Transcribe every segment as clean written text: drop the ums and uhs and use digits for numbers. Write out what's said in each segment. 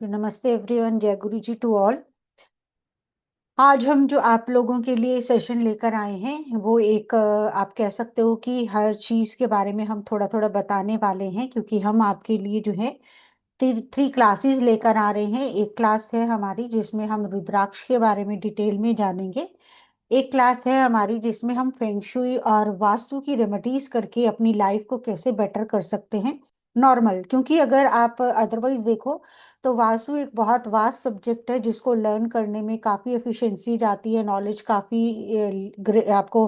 तो नमस्ते एवरीवन, जय गुरु जी टू ऑल। आज हम जो आप लोगों के लिए सेशन लेकर आए हैं वो एक आप कह सकते हो कि हर चीज़ के बारे में हम थोड़ा थोड़ा बताने वाले हैं, क्योंकि हम आपके लिए जो है थ्री क्लासेस लेकर आ रहे हैं। एक क्लास है हमारी जिसमें हम रुद्राक्ष के बारे में डिटेल में जानेंगे। एक क्लास है हमारी जिसमें हम फेंगशुई और वास्तु की रेमेडीज करके अपनी लाइफ को कैसे बेटर कर सकते हैं। नॉर्मल, क्योंकि अगर आप अदरवाइज देखो तो वास्तु एक बहुत वास्ट सब्जेक्ट है जिसको लर्न करने में काफ़ी एफिशिएंसी जाती है, नॉलेज काफ़ी आपको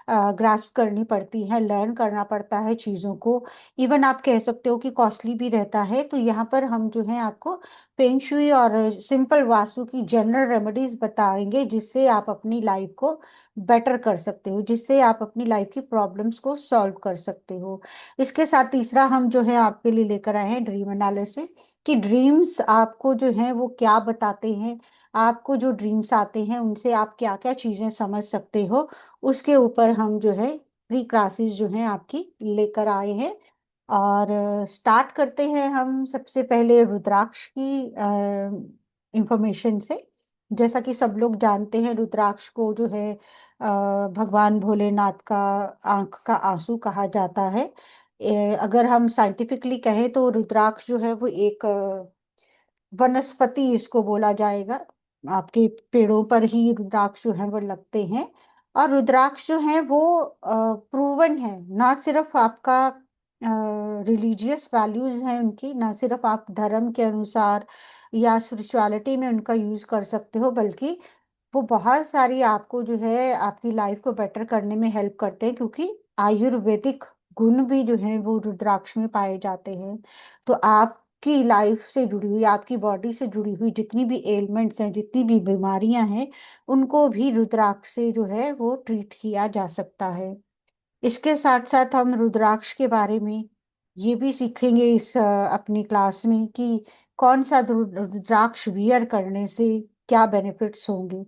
ग्रास्प करनी पड़ती है, लर्न करना पड़ता है चीज़ों को। इवन आप कह सकते हो कि कॉस्टली भी रहता है। तो यहाँ पर हम जो है आपको फेंग शुई और सिंपल वास्तु की जनरल रेमेडीज बताएंगे जिससे आप अपनी लाइफ को बेटर कर सकते हो, जिससे आप अपनी लाइफ की प्रॉब्लम्स को सॉल्व कर सकते हो। इसके साथ तीसरा हम जो है आपके लिए लेकर आए हैं ड्रीम एनालिसिस, कि ड्रीम्स आपको जो है वो क्या बताते हैं। आपको जो ड्रीम्स आते हैं उनसे आप क्या क्या चीजें समझ सकते हो, उसके ऊपर हम जो है थ्री क्लासेस जो हैं आपकी लेकर आए हैं। और स्टार्ट करते हैं हम सबसे पहले रुद्राक्ष की इंफॉर्मेशन से। जैसा कि सब लोग जानते हैं, रुद्राक्ष को जो है भगवान भोलेनाथ का आंख का आंसू कहा जाता है। अगर हम साइंटिफिकली कहें तो रुद्राक्ष जो है वो एक वनस्पति इसको बोला जाएगा। आपके पेड़ों पर ही रुद्राक्ष जो है वो लगते हैं। और रुद्राक्ष जो है वो प्रूवन है, ना सिर्फ आपका रिलीजियस वैल्यूज हैं उनकी, ना सिर्फ आप धर्म के अनुसार या स्पिरिचुअलिटी में उनका यूज कर सकते हो, बल्कि वो बहुत सारी आपको जो है आपकी लाइफ को बेटर करने में हेल्प करते हैं, क्योंकि आयुर्वेदिक गुण भी जो है वो रुद्राक्ष में पाए जाते हैं। तो आपकी लाइफ से जुड़ी हुई, आपकी बॉडी से जुड़ी हुई जितनी भी एलिमेंट्स हैं, जितनी भी बीमारियां हैं, उनको भी रुद्राक्ष से जो है वो ट्रीट किया जा सकता है। इसके साथ साथ हम रुद्राक्ष के बारे में ये भी सीखेंगे इस अपनी क्लास में कि कौन सा रुद्राक्ष वियर करने से क्या बेनिफिट्स होंगे।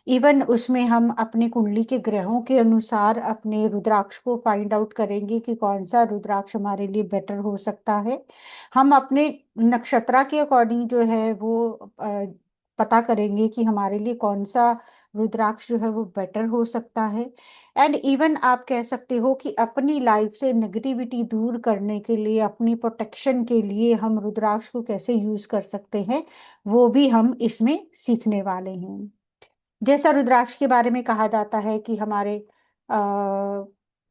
इवन उसमें हम अपनी कुंडली के ग्रहों के अनुसार अपने रुद्राक्ष को फाइंड आउट करेंगे कि कौन सा रुद्राक्ष हमारे लिए बेटर हो सकता है। हम अपने नक्षत्र के अकॉर्डिंग जो है वो पता करेंगे कि हमारे लिए कौन सा रुद्राक्ष जो है वो बेटर हो सकता है। एंड इवन आप कह सकते हो कि अपनी लाइफ से नेगेटिविटी दूर करने के लिए, अपनी प्रोटेक्शन के लिए हम रुद्राक्ष को कैसे यूज कर सकते हैं, वो भी हम इसमें सीखने वाले हैं। जैसा रुद्राक्ष के बारे में कहा जाता है कि हमारे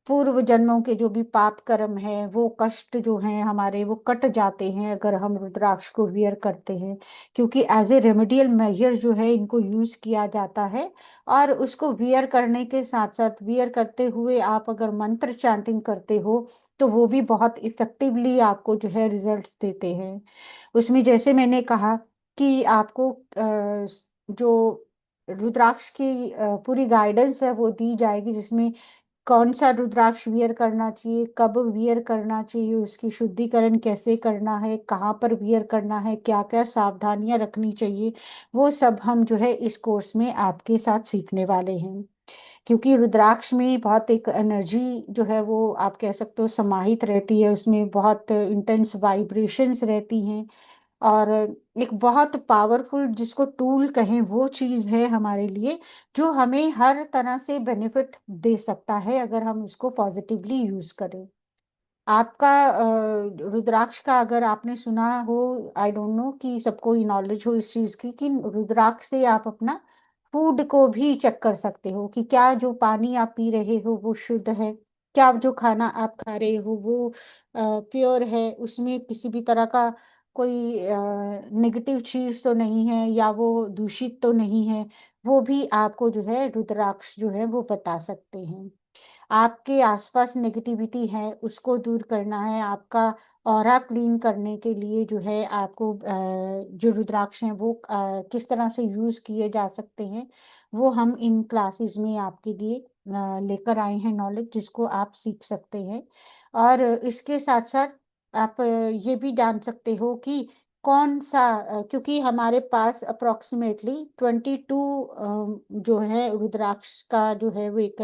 पूर्व जन्मों के जो भी पाप कर्म है, वो कष्ट जो हैं हमारे, वो कट जाते हैं अगर हम रुद्राक्ष को वियर करते हैं। क्योंकि एज ए रेमेडियल मेजर जो है इनको यूज किया जाता है। और उसको वियर करने के साथ साथ, वियर करते हुए आप अगर मंत्र चैंटिंग करते हो तो वो भी बहुत इफेक्टिवली आपको जो है रिजल्ट्स देते हैं। उसमें जैसे मैंने कहा कि आपको जो रुद्राक्ष की पूरी गाइडेंस है वो दी जाएगी, जिसमें कौन सा रुद्राक्ष वियर करना चाहिए, कब वियर करना चाहिए, उसकी शुद्धिकरण कैसे करना है, कहाँ पर वियर करना है, क्या क्या सावधानियां रखनी चाहिए, वो सब हम जो है इस कोर्स में आपके साथ सीखने वाले हैं। क्योंकि रुद्राक्ष में बहुत एक एनर्जी जो है वो आप कह सकते हो समाहित रहती है, उसमें बहुत इंटेंस वाइब्रेशंस रहती हैं। और एक बहुत पावरफुल जिसको टूल कहें वो चीज है हमारे लिए, जो हमें हर तरह से बेनिफिट दे सकता है अगर हम उसको पॉजिटिवली यूज करें। आपका रुद्राक्ष का अगर आपने सुना हो, आई डोंट नो कि सबको ही नॉलेज हो इस चीज की, कि रुद्राक्ष से आप अपना फूड को भी चेक कर सकते हो कि क्या जो पानी आप पी रहे हो वो शुद्ध है, क्या जो खाना आप खा रहे हो वो प्योर है, उसमें किसी भी तरह का कोई नेगेटिव चीज तो नहीं है, या वो दूषित तो नहीं है। वो भी आपको जो है रुद्राक्ष जो है वो बता सकते हैं। आपके आसपास नेगेटिविटी है उसको दूर करना है, आपका ऑरा क्लीन करने के लिए जो है आपको जो रुद्राक्ष हैं वो किस तरह से यूज किए जा सकते हैं, वो हम इन क्लासेस में आपके लिए लेकर आए हैं नॉलेज, जिसको आप सीख सकते हैं। और इसके साथ साथ आप ये भी जान सकते हो कि कौन सा क्योंकि हमारे पास अप्रोक्सीमेटली 22 जो है रुद्राक्ष का जो है वो एक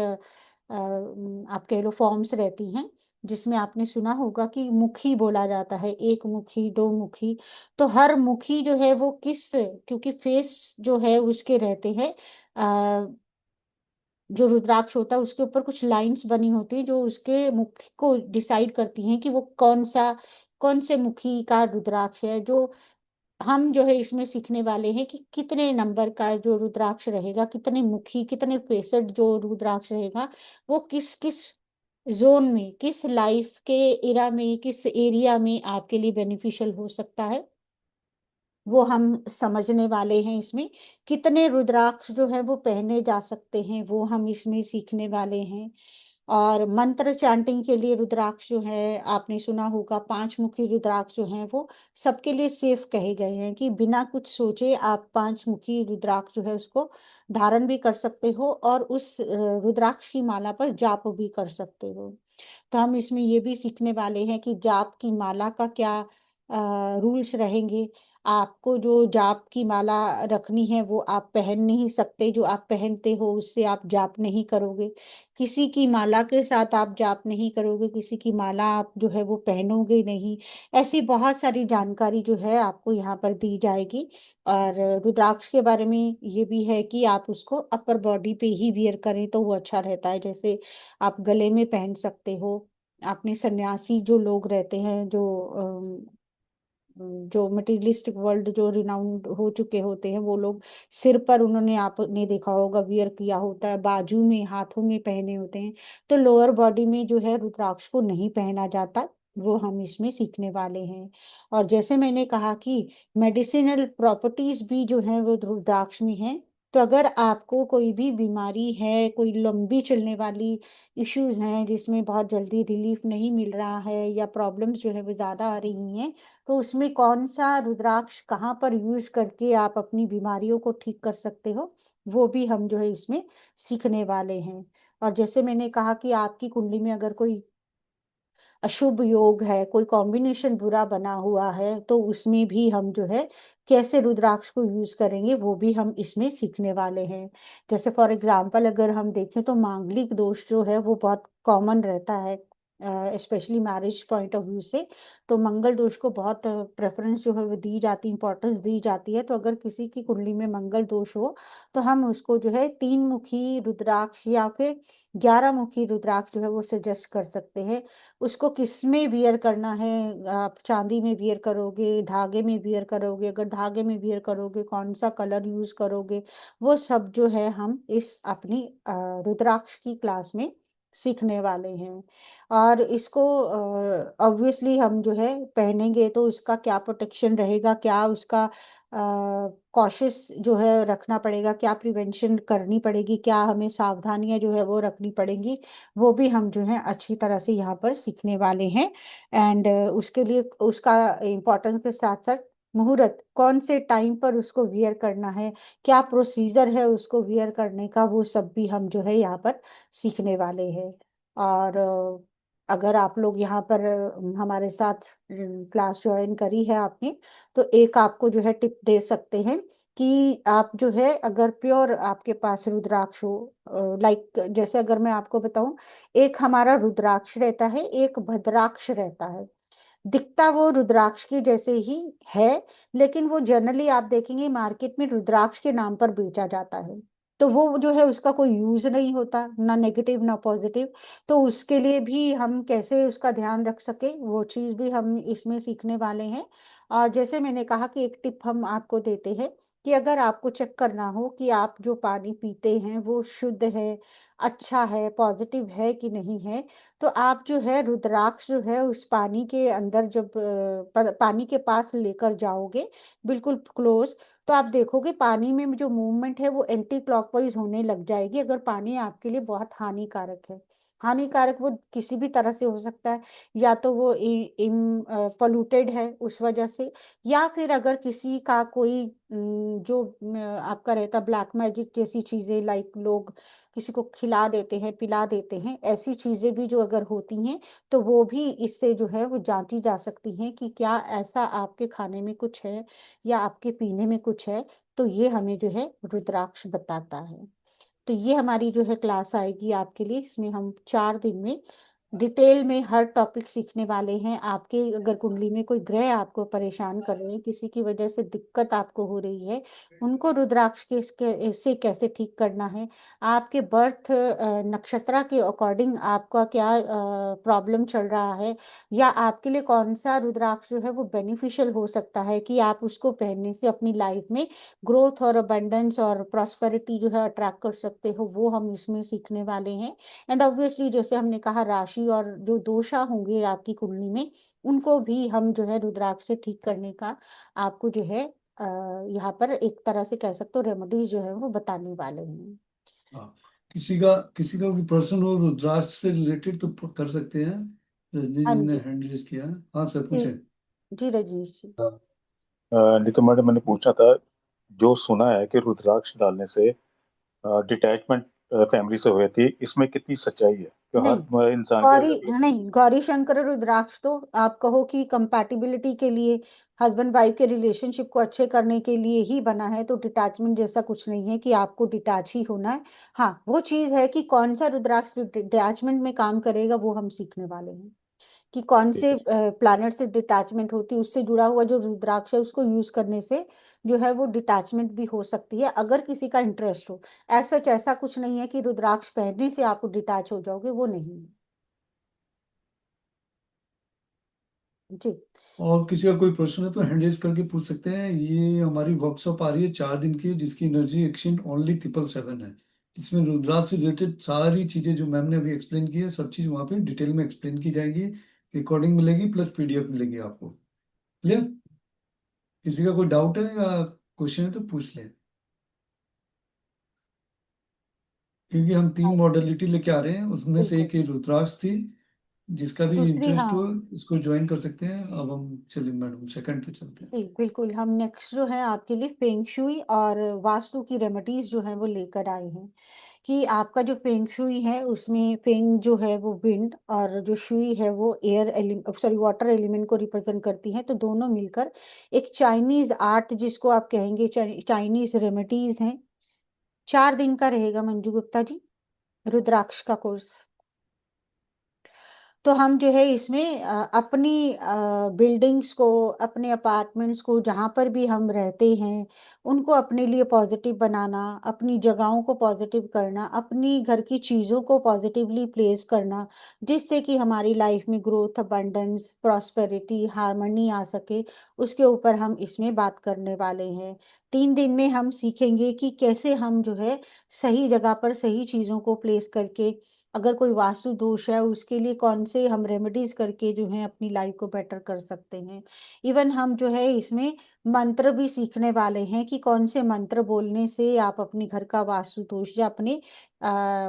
आप कह लो फॉर्म्स रहती हैं। जिसमें आपने सुना होगा कि मुखी बोला जाता है, एक मुखी, दो मुखी। तो हर मुखी जो है वो क्योंकि फेस जो है उसके रहते हैं, जो रुद्राक्ष होता है उसके ऊपर कुछ लाइन्स बनी होती है जो उसके मुख को डिसाइड करती हैं कि वो कौन से मुखी का रुद्राक्ष है। जो हम जो है इसमें सीखने वाले हैं कि कितने नंबर का जो रुद्राक्ष रहेगा, कितने मुखी, कितने फेसेड जो रुद्राक्ष रहेगा, वो किस किस जोन में, किस लाइफ के इरा में, किस एरिया में आपके लिए बेनिफिशियल हो सकता है, वो हम समझने वाले हैं इसमें। कितने रुद्राक्ष जो है वो पहने जा सकते हैं, वो हम इसमें सीखने वाले हैं। और मंत्र चैंटिंग के लिए रुद्राक्ष जो है, आपने सुना होगा 5 मुखी रुद्राक्ष जो हैं वो सबके लिए सेफ कहे गए हैं कि बिना कुछ सोचे आप 5 मुखी रुद्राक्ष जो है उसको धारण भी कर सकते हो और उस रुद्राक्ष की माला पर जाप भी कर सकते हो। तो हम इसमें ये भी सीखने वाले हैं कि जाप की माला का क्या रूल्स रहेंगे। आपको जो जाप की माला रखनी है वो आप पहन नहीं सकते, जो आप पहनते हो उससे आप जाप नहीं करोगे। किसी की माला के साथ आप जाप नहीं करोगे, किसी की माला आप जो है वो पहनोगे नहीं। ऐसी बहुत सारी जानकारी जो है आपको यहाँ पर दी जाएगी। और रुद्राक्ष के बारे में ये भी है कि आप उसको अपर बॉडी पे ही वियर करें तो वो अच्छा रहता है। जैसे आप गले में पहन सकते हो। अपने सन्यासी जो लोग रहते हैं, जो मटेरियलिस्टिक वर्ल्ड जो रिनाउंड हो चुके होते हैं, वो लोग सिर पर उन्होंने, आपने देखा होगा, वियर किया होता है, बाजू में, हाथों में पहने होते हैं। तो लोअर बॉडी में जो है रुद्राक्ष को नहीं पहना जाता, वो हम इसमें सीखने वाले हैं। और जैसे मैंने कहा कि मेडिसिनल प्रॉपर्टीज भी जो है वो रुद्राक्ष में है। तो अगर आपको कोई भी बीमारी है, कोई लंबी चलने वाली इश्यूज हैं जिसमें बहुत जल्दी रिलीफ नहीं मिल रहा है या प्रॉब्लम्स जो है वो ज्यादा आ रही हैं, तो उसमें कौन सा रुद्राक्ष कहाँ पर यूज करके आप अपनी बीमारियों को ठीक कर सकते हो, वो भी हम जो है इसमें सीखने वाले हैं। और जैसे मैंने कहा कि आपकी कुंडली में अगर कोई अशुभ योग है, कोई कॉम्बिनेशन बुरा बना हुआ है, तो उसमें भी हम जो है कैसे रुद्राक्ष को यूज करेंगे वो भी हम इसमें सीखने वाले हैं। जैसे फॉर एग्जांपल अगर हम देखें तो मांगलिक दोष जो है वो बहुत कॉमन रहता है, specially marriage point of view से। तो मंगल दोष को बहुत प्रेफरेंस जो है वो दी जाती, इंपॉर्टेंस दी जाती है। तो अगर किसी की कुंडली में मंगल दोष हो तो हम उसको जो है 3 मुखी रुद्राक्ष या फिर 11 मुखी रुद्राक्ष जो है वो सजेस्ट कर सकते हैं। उसको किस में वियर करना है, आप चांदी में वियर करोगे, धागे में वियर करोगे, अगर धागे में वियर करोगे कौन सा कलर यूज करोगे, वो सब जो है हम इस अपनी रुद्राक्ष की क्लास में सीखने वाले हैं। और इसको ऑब्वियसली हम जो है पहनेंगे तो उसका क्या प्रोटेक्शन रहेगा, क्या उसका कॉशियस जो है रखना पड़ेगा, क्या प्रिवेंशन करनी पड़ेगी, क्या हमें सावधानियां जो है वो रखनी पड़ेंगी, वो भी हम जो है अच्छी तरह से यहाँ पर सीखने वाले हैं। एंड उसके लिए उसका इम्पोर्टेंस के साथ साथ मुहूर्त, कौन से टाइम पर उसको वियर करना है, क्या प्रोसीजर है उसको वियर करने का, वो सब भी हम जो है यहाँ पर सीखने वाले हैं। और अगर आप लोग यहाँ पर हमारे साथ क्लास ज्वाइन करी है आपने, तो एक आपको जो है टिप दे सकते हैं कि आप जो है अगर प्योर आपके पास रुद्राक्ष हो, लाइक जैसे अगर मैं आपको बताऊं, एक हमारा रुद्राक्ष रहता है, एक भद्राक्ष रहता है। दिखता वो रुद्राक्ष की जैसे ही है, लेकिन वो जनरली आप देखेंगे मार्केट में रुद्राक्ष के नाम पर बेचा जाता है। तो वो जो है उसका कोई यूज नहीं होता, ना नेगेटिव ना पॉजिटिव। तो उसके लिए भी हम कैसे उसका ध्यान रख सके वो चीज भी हम इसमें सीखने वाले हैं। और जैसे मैंने कहा कि एक टिप हम आपको देते हैं कि अगर आपको चेक करना हो कि आप जो पानी पीते हैं वो शुद्ध है, अच्छा है, पॉजिटिव है कि नहीं है, तो आप जो है रुद्राक्ष जो है उस पानी के अंदर जब पानी के पास लेकर जाओगे, बिल्कुल क्लोज, तो आप देखोगे पानी में जो मूवमेंट है वो एंटी क्लॉकवाइज होने लग जाएगी। अगर पानी आपके लिए बहुत हानिकारक है, हानिकारक वो किसी भी तरह से हो सकता है, या तो वो पोल्यूटेड है उस वजह से, या फिर अगर किसी का कोई जो आपका रहता ब्लैक मैजिक जैसी चीजें, लाइक लोग किसी को खिला देते हैं, पिला देते हैं, ऐसी चीजें भी जो अगर होती हैं, तो वो भी इससे जो है वो जांची जा सकती हैं कि क्या ऐसा आपके खाने में कुछ है या आपके पीने में कुछ है। तो ये हमें जो है रुद्राक्ष बताता है। तो ये हमारी जो है क्लास आएगी आपके लिए, इसमें हम 4 दिन में डिटेल में हर टॉपिक सीखने वाले हैं। आपके अगर कुंडली में कोई ग्रह आपको परेशान कर रहे हैं, किसी की वजह से दिक्कत आपको हो रही है, उनको रुद्राक्ष के से कैसे ठीक करना है, आपके बर्थ नक्षत्र के अकॉर्डिंग आपका क्या प्रॉब्लम चल रहा है, या आपके लिए कौन सा रुद्राक्ष जो है वो बेनिफिशियल हो सकता है कि आप उसको पहनने से अपनी लाइफ में ग्रोथ और अबंडेंस और प्रॉस्पेरिटी जो है अट्रैक्ट कर सकते हो, वो हम इसमें सीखने वाले हैं। एंड ऑब्वियसली जैसे हमने कहा, राशि और जो दोषा होंगे आपकी कुंडली में, उनको भी हम जो है रुद्राक्ष से ठीक करने का आपको जो है यहाँ पर एक तरह से कह सकते हो रेमेडीज जो है वो बताने वाले हैं। हाँ, किसी का भी प्रश्न हो रुद्राक्ष से रिलेटेड तो कर सकते हैं। रजनी हाँ जी ने जी। हैंड रेज किया है। हाँ सर, जी। पूछे। जी राजेश जी। नितिन मैडम, मैंने पूछना था, जो सुना है कि रुद्राक्ष डालने से डिटैचमेंट फैमिली से हुई थी, इसमें कितनी सच्चाई है? तो नहीं, हर इंसान के गौरी अलग अलग। नहीं, गौरी शंकर और रुद्राक्ष तो आप कहो कि कंपैटिबिलिटी के लिए, हस्बैंड वाइफ के रिलेशनशिप को अच्छे करने के लिए ही बना है, तो डिटैचमेंट जैसा कुछ नहीं है कि आपको डिटैच ही होना है। हाँ, वो चीज है कि कौन सा रुद्राक्ष डिटैचमेंट में काम करेगा, वो हम सीखने वाले हैं कि कौन ठीक से है। प्लैनेट से डिटैचमेंट होती है, उससे जुड़ा हुआ जो रुद्राक्ष है उसको यूज करने से जो है वो डिटैचमेंट भी हो सकती है, अगर किसी का इंटरेस्ट हो। ऐसा कुछ नहीं है कि रुद्राक्ष पहनने से आप डिटैच हो जाओगे, वो नहीं है। जी। और किसी का कोई प्रश्न है तो हैंड रेज करके पूछ सकते हैं। ये हमारी वर्कशॉप आ रही है 4 दिन की, जिसकी एनर्जी एक्सचेंज ओनली 777 है। इसमें रुद्राक्ष से रिलेटेड सारी चीजें जो मैम ने अभी एक्सप्लेन की है, सब चीज वहाँ पे डिटेल में एक्सप्लेन की जाएगी। रिकॉर्डिंग मिलेगी प्लस पीडीएफ मिलेगी आपको। क्लियर? किसी का कोई डाउट है या क्वेश्चन है तो पूछ ले। क्योंकि हम 3 मॉडलिटी लेके आ रहे हैं, उसमें से बिल्कुल। एक ये रुद्राक्ष थी। जिसका भी दूसरी, इंटरेस्ट हाँ। हो इसको ज्वाइन कर सकते हैं। अब हम चलिए मैडम सेकंड पे चलते हैं। जी बिल्कुल, हम नेक्स्ट जो है आपके लिए फेंग शुई और वास्तु की रेमेडीज जो है वो लेकर आए हैं कि आपका जो फेंग शुई है उसमें फेंग जो है वो विंड और जो शुई है वो air element, sorry, water element को रिप्रेजेंट करती है, तो दोनों मिलकर एक चाइनीज आर्ट जिसको आप कहेंगे चाइनीज रेमेडीज हैं। 4 दिन का रहेगा मंजू गुप्ता जी रुद्राक्ष का कोर्स। तो हम जो है इसमें अपनी बिल्डिंग्स को, अपने अपार्टमेंट्स को, जहाँ पर भी हम रहते हैं, उनको अपने लिए पॉजिटिव बनाना, अपनी जगहों को पॉजिटिव करना, अपनी घर की चीज़ों को पॉजिटिवली प्लेस करना, जिससे कि हमारी लाइफ में ग्रोथ, अबंडेंस, प्रॉस्पेरिटी, हार्मनी आ सके, उसके ऊपर हम इसमें बात करने वाले हैं। 3 दिन में हम सीखेंगे कि कैसे हम जो है सही जगह पर सही चीज़ों को प्लेस करके, अगर कोई वास्तु दोष है उसके लिए कौन से हम रेमेडीज करके जो है अपनी लाइफ को बेटर कर सकते हैं। इवन हम जो है इसमें मंत्र भी सीखने वाले हैं कि कौन से मंत्र बोलने से आप अपने घर का वास्तु दोष या अपने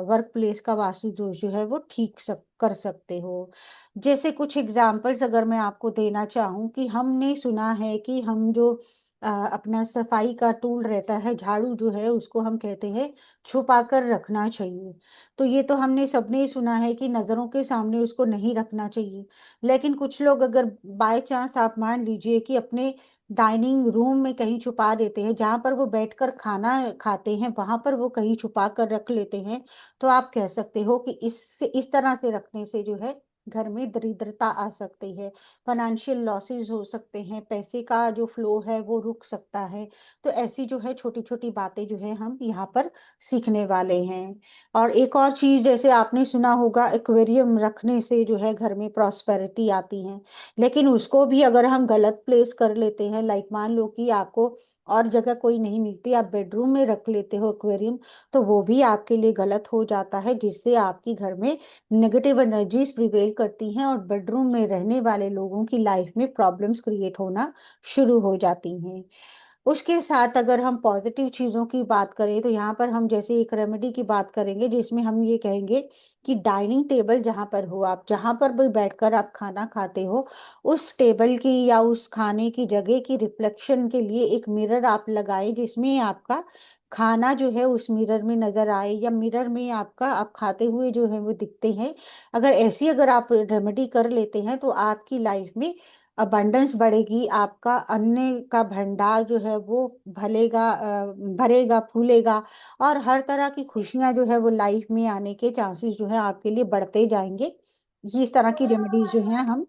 वर्क प्लेस का वास्तु दोष जो है वो कर सकते हो। जैसे कुछ एग्जाम्पल्स अगर मैं आपको देना चाहूँ, कि हमने सुना है कि हम जो अपना सफाई का टूल रहता है, झाड़ू जो है, उसको हम कहते हैं छुपा कर रखना चाहिए। तो ये तो हमने सबने ही सुना है कि नजरों के सामने उसको नहीं रखना चाहिए। लेकिन कुछ लोग अगर बाय चांस आप मान लीजिए कि अपने डाइनिंग रूम में कहीं छुपा देते हैं, जहां पर वो बैठकर खाना खाते हैं वहां पर वो कहीं छुपा कर रख लेते हैं, तो आप कह सकते हो कि इससे, इस तरह से रखने से जो है घर में दरिद्रता आ सकती है, फाइनेंशियल लॉसेस हो सकते हैं, पैसे का जो फ्लो है वो रुक सकता है। तो ऐसी जो है छोटी छोटी बातें जो है हम यहाँ पर सीखने वाले हैं। और एक और चीज, जैसे आपने सुना होगा एक्वेरियम रखने से जो है घर में प्रॉस्पेरिटी आती है, लेकिन उसको भी अगर हम गलत प्लेस कर लेते हैं, लाइक मान लो कि आपको और जगह कोई नहीं मिलती, आप बेडरूम में रख लेते हो एक्वेरियम, तो वो भी आपके लिए गलत हो जाता है, जिससे आपकी घर में नेगेटिव एनर्जीज प्रिवेल करती हैं और बेडरूम में रहने वाले लोगों की लाइफ में प्रॉब्लम्स क्रिएट होना शुरू हो जाती हैं। उसके साथ अगर हम पॉजिटिव चीजों की बात करें, तो यहाँ पर हम जैसे एक रेमेडी की बात करेंगे जिसमें हम ये कहेंगे कि डाइनिंग टेबल जहाँ पर हो, आप जहाँ पर भी बैठकर आप खाना खाते हो, उस टेबल की या उस खाने की जगह की रिफ्लेक्शन के लिए एक मिरर आप लगाए, जिसमें आपका खाना जो है उस मिरर में नजर आए, या मिरर में आपका आप खाते हुए जो है वो दिखते हैं। अगर आप रेमेडी कर लेते हैं तो आपकी लाइफ में अबंडेंस बढ़ेगी, आपका अन्न का भंडार जो है वो भरेगा, फूलेगा, और हर तरह की खुशियां जो है वो लाइफ में आने के चांसेस जो है आपके लिए बढ़ते जाएंगे। ये इस तरह की रेमेडीज जो हैं हम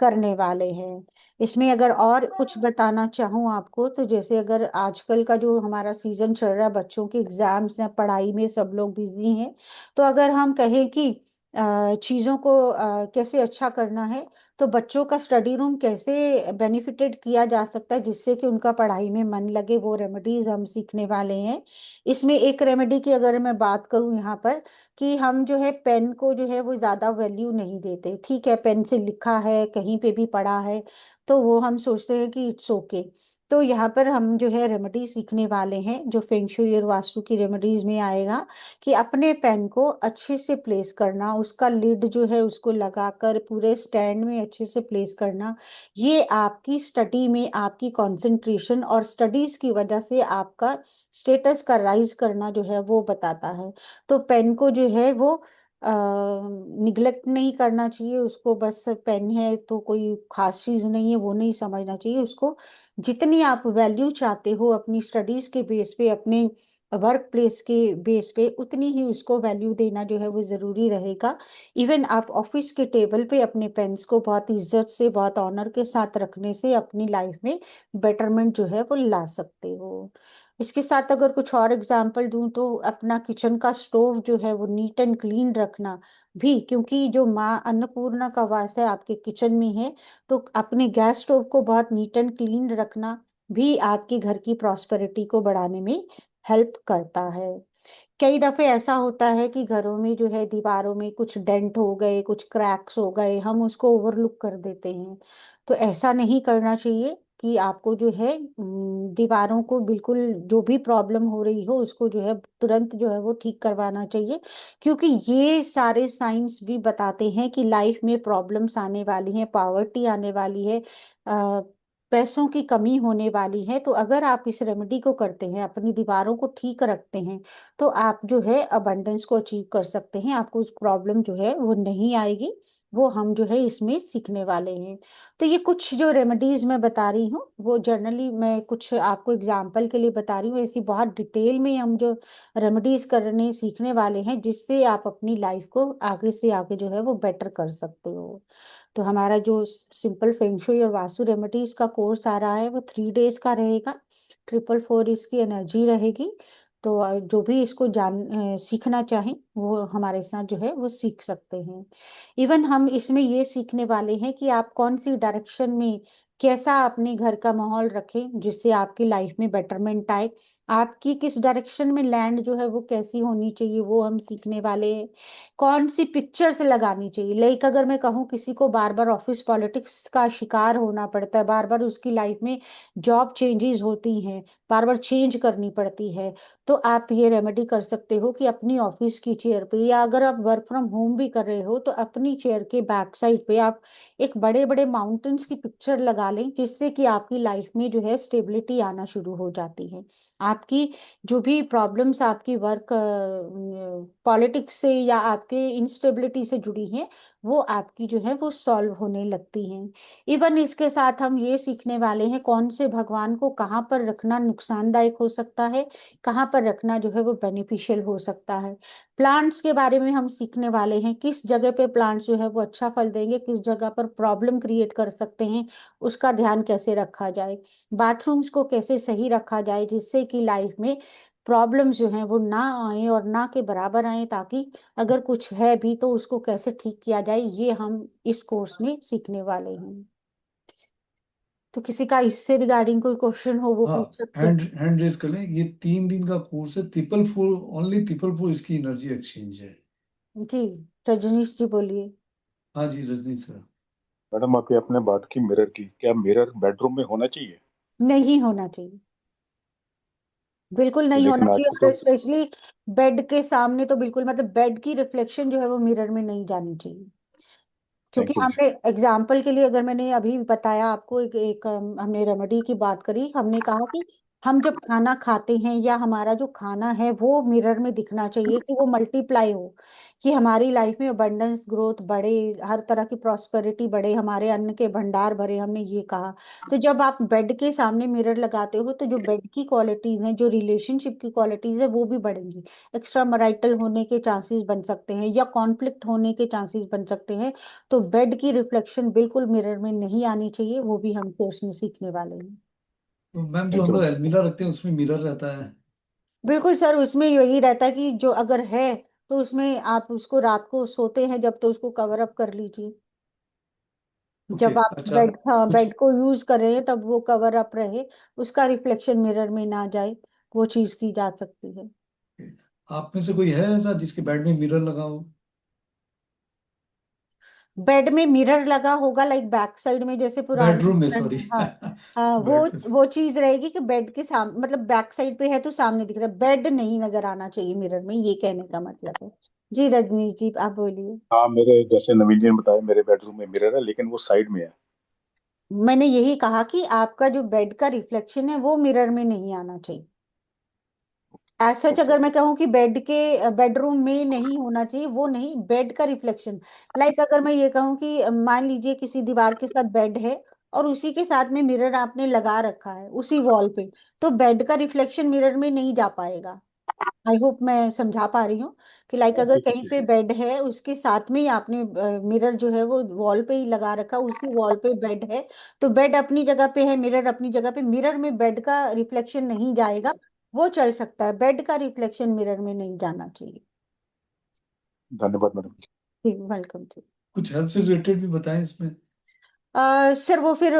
करने वाले हैं। इसमें अगर और कुछ बताना चाहूँ आपको, तो जैसे अगर आजकल का जो हमारा सीजन चल रहा है, बच्चों के एग्जाम्स हैं, पढ़ाई में सब लोग बिजी हैं, तो अगर हम कहें कि चीज़ों को कैसे अच्छा करना है, तो बच्चों का स्टडी रूम कैसे बेनिफिटेड किया जा सकता है जिससे कि उनका पढ़ाई में मन लगे, वो रेमेडीज हम सीखने वाले हैं। इसमें एक रेमेडी की अगर मैं बात करूं यहाँ पर, कि हम जो है पेन को जो है वो ज्यादा वैल्यू नहीं देते। ठीक है, पेन से लिखा है, कहीं पे भी पढ़ा है, तो वो हम सोचते हैं कि इट्स ओके। तो यहाँ पर हम जो है रेमेडी सीखने वाले हैं, जो फेंग शुई और वास्तु की रेमेडीज में आएगा, कि अपने पेन को अच्छे से प्लेस करना, उसका लिड जो है उसको लगाकर पूरे स्टैंड में अच्छे से प्लेस करना। ये आपकी स्टडी में आपकी कंसंट्रेशन और स्टडीज की वजह से आपका स्टेटस का राइज करना जो है वो बताता है। तो पेन को जो है वो निग्लेक्ट नहीं करना चाहिए, उसको बस पेन है तो कोई खास चीज नहीं है वो नहीं समझना चाहिए उसको। जितनी आप वैल्यू चाहते हो अपनी स्टडीज के बेस पे, अपने वर्क प्लेस के बेस पे, उतनी ही उसको वैल्यू देना जो है वो जरूरी रहेगा। इवन आप ऑफिस के टेबल पे अपने पेन्स को बहुत इज्जत से, बहुत ऑनर के साथ रखने से अपनी लाइफ में बेटरमेंट जो है वो ला सकते हो। इसके साथ अगर कुछ और एग्जांपल दूं, तो अपना किचन का स्टोव जो है वो नीट एंड क्लीन रखना भी, क्योंकि जो माँ अन्नपूर्णा का वास है आपके किचन में है, तो अपने गैस स्टोव को बहुत नीट एंड क्लीन रखना भी आपके घर की प्रॉस्पेरिटी को बढ़ाने में हेल्प करता है। कई दफे ऐसा होता है कि घरों में जो है दीवारों में कुछ डेंट हो गए, कुछ क्रैक्स हो गए, हम उसको ओवरलुक कर देते हैं। तो ऐसा नहीं करना चाहिए, कि आपको जो है दीवारों को बिल्कुल, जो भी प्रॉब्लम हो रही हो उसको जो है तुरंत जो है वो ठीक करवाना चाहिए। क्योंकि ये सारे साइंस भी बताते हैं कि लाइफ में प्रॉब्लम्स आने वाली हैं, पॉवर्टी आने वाली है, पैसों की कमी होने वाली है। तो अगर आप इस रेमेडी को करते हैं, अपनी दीवारों को ठीक रखते हैं, तो आप जो है अबंडेंस को अचीव कर सकते हैं, आपको उस प्रॉब्लम जो है वो नहीं आएगी। वो हम जो है इसमें सीखने वाले हैं। तो ये कुछ जो रेमेडीज मैं बता रही हूँ, वो जनरली मैं कुछ आपको एग्जाम्पल के लिए बता रही हूँ, ऐसी बहुत डिटेल में हम जो रेमेडीज करने सीखने वाले हैं, जिससे आप अपनी लाइफ को आगे से आगे जो है वो बेटर कर सकते हो। तो हमारा जो सिंपल फेंगशुई और वास्तु रेमेडीज का कोर्स आ रहा है वो 3 डेज का रहेगा। 444 इसकी एनर्जी रहेगी। तो जो भी इसको सीखना चाहें वो हमारे साथ जो है वो सीख सकते हैं। इवन हम इसमें ये सीखने वाले हैं कि आप कौन सी डायरेक्शन में कैसा अपने घर का माहौल रखें जिससे आपकी लाइफ में बेटरमेंट आए। आपकी किस डायरेक्शन में लैंड जो है वो कैसी होनी चाहिए वो हम सीखने वाले हैं। कौन सी पिक्चर्स लगानी चाहिए, लाइक अगर मैं कहूँ किसी को बार बार ऑफिस पॉलिटिक्स का शिकार होना पड़ता है, बार बार उसकी लाइफ में जॉब चेंजेस होती हैं, बार बार चेंज करनी पड़ती है, तो आप ये रेमेडी कर सकते हो कि अपनी ऑफिस की चेयर पे, या अगर आप वर्क फ्रॉम होम भी कर रहे हो तो अपनी चेयर के बैक साइड पे आप एक बड़े बड़े माउंटेन्स की पिक्चर लगा लें, जिससे कि आपकी लाइफ में जो है स्टेबिलिटी आना शुरू हो जाती है। आपकी जो भी प्रॉब्लम्स आपकी वर्क पॉलिटिक्स से या आपके इंस्टेबिलिटी से जुड़ी हैं, वो आपकी जो है वो सॉल्व होने लगती हैं। इवन इसके साथ हम ये सीखने वाले हैं कौन से भगवान को कहाँ पर रखना नुकसानदायक हो सकता है, कहाँ पर रखना जो है वो बेनिफिशियल हो सकता है। प्लांट्स के बारे में हम सीखने वाले हैं, किस जगह पे प्लांट्स जो है वो अच्छा फल देंगे, किस जगह पर प्रॉब्लम क्रिएट कर सकते हैं, उसका ध्यान कैसे रखा जाए। बाथरूम्स को कैसे सही रखा जाए जिससे कि लाइफ में प्रॉब्लम्स जो हैं वो ना आए और ना के बराबर आए, ताकि अगर कुछ है भी तो उसको कैसे ठीक किया जाए, ये हम इस कोर्स में सीखने वाले हैं। तो किसी का इससे रिगार्डिंग कोई क्वेश्चन हो वो हाँ, पूछ सकते हैंड हैंड रेस कर लें। ये 3 दिन का कोर्स है, 444, ओनली 444 इसकी एनर्जी एक्सचेंज है। हैं। जी, रजनीश जी बोलिए। हाँ जी, रजनी सर। मैडम अभी आपने बात की मिरर की, क्या मिरर बेडरूम में होना चाहिए? नहीं होना चाहिए, बिल्कुल नहीं होना लेकिन चाहिए, आजकल और तो, स्पेशली बेड के सामने तो बिल्कुल, मतलब बेड की रिफ्लेक्शन जो है वो मिरर में नहीं जानी चाहिए। क्योंकि थैंक यू जी। हमने एग्जाम्पल के लिए, अगर मैंने अभी बताया आपको, हमने रेमेडी की बात करी, हमने कहा कि हम जब खाना खाते हैं या हमारा जो खाना है वो मिरर में दिखना चाहिए कि वो मल्टीप्लाई हो, कि हमारी लाइफ में अबंडेंस ग्रोथ बढ़े, हर तरह की प्रॉस्पेरिटी बढ़े, हमारे अन्न के भंडार भरे, हमने ये कहा। तो जब आप बेड के सामने मिरर लगाते हो तो जो बेड की क्वालिटीज हैं, जो रिलेशनशिप की क्वालिटीज है वो भी बढ़ेंगी। एक्स्ट्रा मैरिटल होने के चांसेस बन सकते हैं या कॉन्फ्लिक्ट होने के चांसेस बन सकते हैं। तो बेड की रिफ्लेक्शन बिल्कुल मिरर में नहीं आनी चाहिए, वो भी हम कोर्स में सीखने वाले हैं। तो मैम जो थैंक हम यू लोग मैम। अलमीरा रखते हैं उसमें मिरर रहता है? बिल्कुल सर, उसमें यही रहता है कि जो अगर है तो उसमें आप उसको रात को सोते हैं जब तो उसको कवर अप कर लीजिए। ओके, जब आप अच्छा। बेड, हाँ, कुछ बेड को यूज कर रहे हैं तब वो कवर अप रहे, उसका रिफ्लेक्शन मिरर में ना जाए, वो चीज की जा सकती है। आप में से कोई है ऐसा जिसके बेड में मिरर लगा हो? बेड में मिरर लगा होगा लाइक बैक साइड में, जैसे पुराने बेडरूम में, मॉडर्न सॉरी। में, हाँ। हाँ, वो बेड पे। वो चीज रहेगी कि बेड के सामने, मतलब बैक साइड पे है तो सामने दिख रहा है, बेड नहीं नजर आना चाहिए मिरर में, ये कहने का मतलब है। जी रजनीश जी, आप बोलिए। हाँ, मेरे जैसे नवीन जी ने बताया, मेरे बेडरूम में मिरर है लेकिन वो साइड में है। मैंने यही कहा कि आपका जो बेड का रिफ्लेक्शन है वो मिरर में नहीं आना चाहिए। ऐसा ओके अगर ओके। मैं कहूँ कि बेड के बेडरूम में नहीं होना चाहिए, वो नहीं, बेड का रिफ्लेक्शन। लाइक अगर मैं ये कहूँ कि मान लीजिए किसी दीवार के साथ बेड है और उसी के साथ में मिरर आपने लगा रखा है उसी वॉल पे, तो बेड का रिफ्लेक्शन मिरर में नहीं जा पाएगा। आई होप मैं समझा पा रही हूँ कि लाइक हाँ, अगर ठीक है कहीं ठीक पे है। बेड है उसके साथ में ही आपने मिरर जो है वो वॉल पे ही लगा रखा, उसी वॉल पे बेड है, तो बेड अपनी जगह पे है, मिरर अपनी जगह पे, मिरर में बेड का रिफ्लेक्शन नहीं जाएगा, वो चल सकता है, बेड का रिफ्लेक्शन मिरर में नहीं जाना चाहिए। धन्यवाद मैडम। ठीक, वेलकम। कुछ हेल्थ से रिलेटेड भी बताएं इसमें। सर वो फिर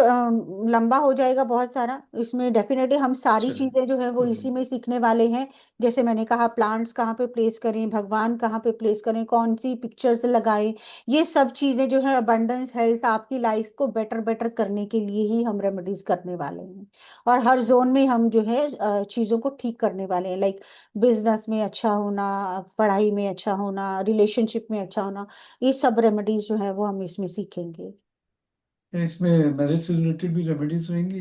लंबा हो जाएगा बहुत सारा, इसमें डेफिनेटली हम सारी चले, चीजें जो है वो कोई इसी नहीं। में सीखने वाले हैं। जैसे मैंने कहा, प्लांट्स कहाँ पे प्लेस करें, भगवान कहाँ पे प्लेस करें, कौन सी पिक्चर्स लगाएं, ये सब चीजें जो है अबंडेंस हेल्थ आपकी लाइफ को बेटर बेटर करने के लिए ही हम रेमेडीज करने वाले हैं। और हर जोन में हम जो है चीजों को ठीक करने वाले हैं, लाइक बिजनेस में अच्छा होना, पढ़ाई में अच्छा होना, रिलेशनशिप में अच्छा होना, ये सब रेमेडीज जो है वो हम इसमें सीखेंगे। क्या इसमें मैरिज से रिलेटेड भी रेमेडीज रहेंगी?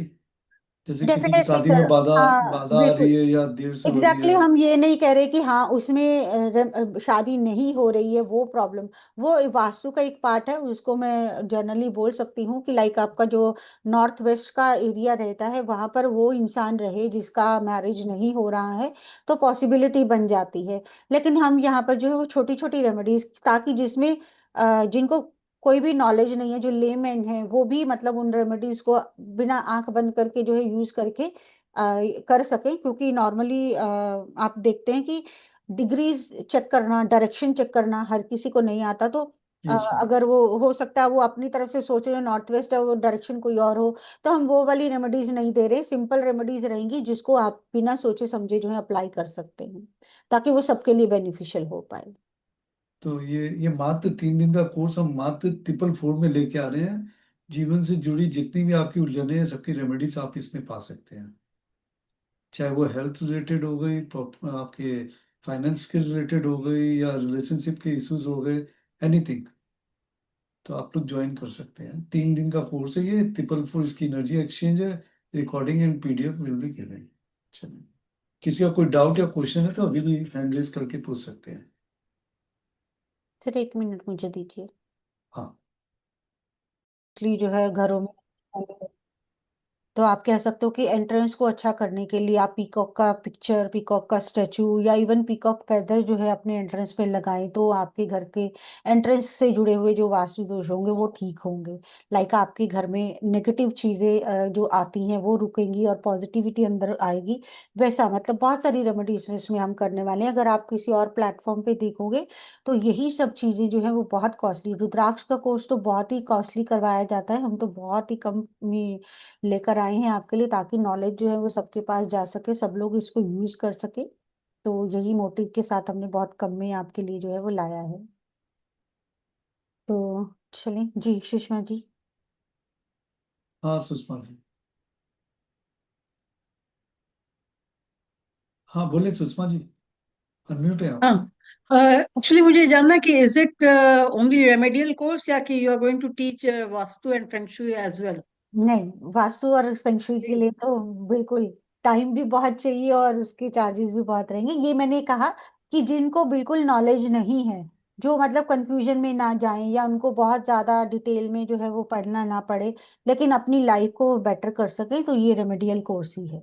जैसे किसी की डेफिनेटली शादी में सर, बाधा हाँ बाधा आ बिल्कुल। रही है या देर से हो रही एग्जैक्टली है? हम ये नहीं कह रहे कि हाँ उसमें शादी नहीं हो रही है, वो प्रॉब्लम, वो वास्तु का एक पार्ट है, उसको मैं जनरली बोल सकती हूँ कि लाइक आपका जो नॉर्थ वेस्ट का एरिया रहता है वहां पर वो इंसान रहे जिसका मैरिज नहीं हो रहा है, तो पॉसिबिलिटी बन जाती है। लेकिन हम यहाँ पर जो है वो छोटी छोटी रेमेडीज, ताकि जिसमें जिनको कोई भी नॉलेज नहीं है, जो लेमैन है वो भी मतलब उन रेमेडीज को बिना आंख बंद करके जो है यूज करके कर सके, क्योंकि नॉर्मली आप देखते हैं कि डिग्रीज चेक करना, डायरेक्शन चेक करना हर किसी को नहीं आता, तो यस मैम। अगर वो हो सकता है वो अपनी तरफ से सोच रहे हो नॉर्थ वेस्ट है, वो डायरेक्शन कोई और हो, तो हम वो वाली रेमेडीज नहीं दे रहे, सिंपल रेमेडीज रहेंगी जिसको आप बिना सोचे समझे जो है अप्लाई कर सकते हैं, ताकि वो सबके लिए बेनिफिशियल हो पाए। तो ये मात्र 3 दिन का कोर्स हम मात्र ट्रिपल फोर में लेके आ रहे हैं। जीवन से जुड़ी जितनी भी आपकी उलझने हैं सबकी रेमेडीज आप इसमें पा सकते हैं। चाहे वो हेल्थ रिलेटेड हो गई, आपके फाइनेंस के रिलेटेड हो गई, या रिलेशनशिप के इश्यूज हो गए, एनीथिंग। तो आप लोग ज्वाइन कर सकते हैं। 3 दिन का कोर्स है ये, ट्रिपल फोर इसकी एनर्जी एक्सचेंज है। Recording and PDF will be given. चलिए, किसी का कोई डाउट या क्वेश्चन है तो अभी भी हैंड रेज करके पूछ सकते हैं। सिर्फ एक मिनट मुझे दीजिए। हाँ। इसलिए जो है घरों में, तो आप कह सकते हो कि एंट्रेंस को अच्छा करने के लिए आप पीकॉक का पिक्चर, पीकॉक का स्टेचू या इवन पीकॉक फेदर जो है अपने एंट्रेंस पे लगाएं, तो आपके घर के एंट्रेंस से जुड़े हुए जो वास्तु दोष होंगे वो ठीक होंगे। लाइक आपके घर में नेगेटिव चीजें जो आती हैं वो रुकेंगी और पॉजिटिविटी अंदर आएगी। वैसा मतलब बहुत सारी रेमेडीज इसमें हम करने वाले हैं। अगर आप किसी और प्लेटफॉर्म पे देखोगे तो यही सब चीजें जो है वो बहुत कॉस्टली, रुद्राक्ष का कोर्स तो बहुत ही कॉस्टली करवाया जाता है, हम तो बहुत ही कम में लेकर आए हैं आपके लिए, ताकि नॉलेज जो है वो सबके पास जा सके, सब लोग इसको यूज कर सके। तो यही मोटिव के साथ हमने बहुत कम में आपके लिए जो है वो लाया है। तो चलिए जी, सुषमा जी। हाँ सुषमा जी। हाँ बोले सुषमा जी, अनम्यूट है आप। हाँ, एक्चुअली मुझे जानना है कि is it only remedial course या कि you are going to teach vastu and feng shui as well? नहीं, वास्तु और फेंग शुई के लिए तो बिल्कुल टाइम भी बहुत चाहिए और उसके चार्जेस भी बहुत रहेंगे। ये मैंने कहा कि जिनको बिल्कुल नॉलेज नहीं है, जो मतलब कंफ्यूजन में ना जाएं या उनको बहुत ज्यादा डिटेल में जो है वो पढ़ना ना पड़े, लेकिन अपनी लाइफ को बेटर कर सके, तो ये रेमेडियल कोर्स ही है।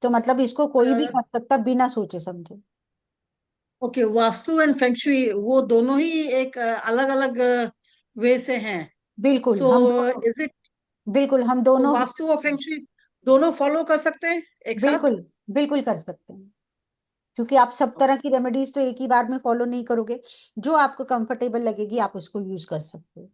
तो मतलब इसको कोई भी कर सकता बिना सोचे समझे। ओके, वास्तु एंड फेंगशुई वो दोनों ही एक अलग अलग वे से हैं। बिल्कुल सो हम दोनों, इज इट, बिल्कुल हम तो दोनों, वास्तु और फेंगशुई दोनों फॉलो कर सकते हैं एक साथ? बिल्कुल बिल्कुल कर सकते हैं। क्योंकि आप सब तरह की रेमेडीज तो एक ही बार में फॉलो नहीं करोगे, जो आपको कंफर्टेबल लगेगी आप उसको यूज कर सकते हो।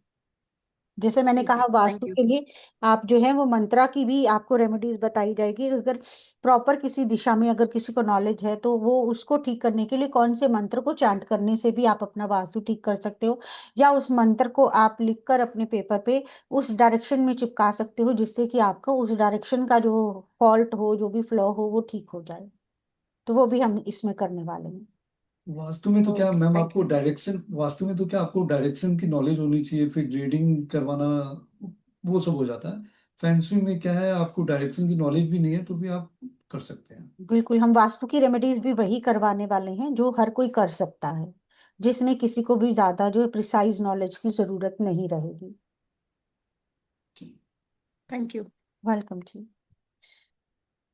जैसे मैंने ठीक है, कहा थैंक वास्तु यू। के लिए आप जो है वो मंत्रा की भी आपको रेमेडीज बताई जाएगी। अगर प्रॉपर किसी दिशा में अगर किसी को नॉलेज है तो वो उसको ठीक करने के लिए कौन से मंत्र को चैंट करने से भी आप अपना वास्तु ठीक कर सकते हो, या उस मंत्र को आप लिखकर अपने पेपर पे उस डायरेक्शन में चिपका सकते हो, जिससे कि आपका उस डायरेक्शन का जो फॉल्ट हो, जो भी फ्लॉ हो, वो ठीक हो जाए। तो वो भी हम इसमें करने वाले हैं। वास्तु में तो क्या ओके, मैम, थैंक आपको यू। डायरेक्शन, वास्तु में तो क्या आपको डायरेक्शन की नॉलेज होनी चाहिए, फिर ग्रेडिंग करवाना वो सब हो जाता है। फैंसी में क्या है, आपको डायरेक्शन की नॉलेज भी नहीं है तो भी आप कर सकते हैं। बिल्कुल हम वास्तु की रेमेडीज भी वही करवाने वाले हैं जो हर कोई कर सकता है, जिसमें किसी को भी ज्यादा जो प्रिसाइज नॉलेज की जरूरत नहीं रहेगी। जी। Thank you. वेलकम जी।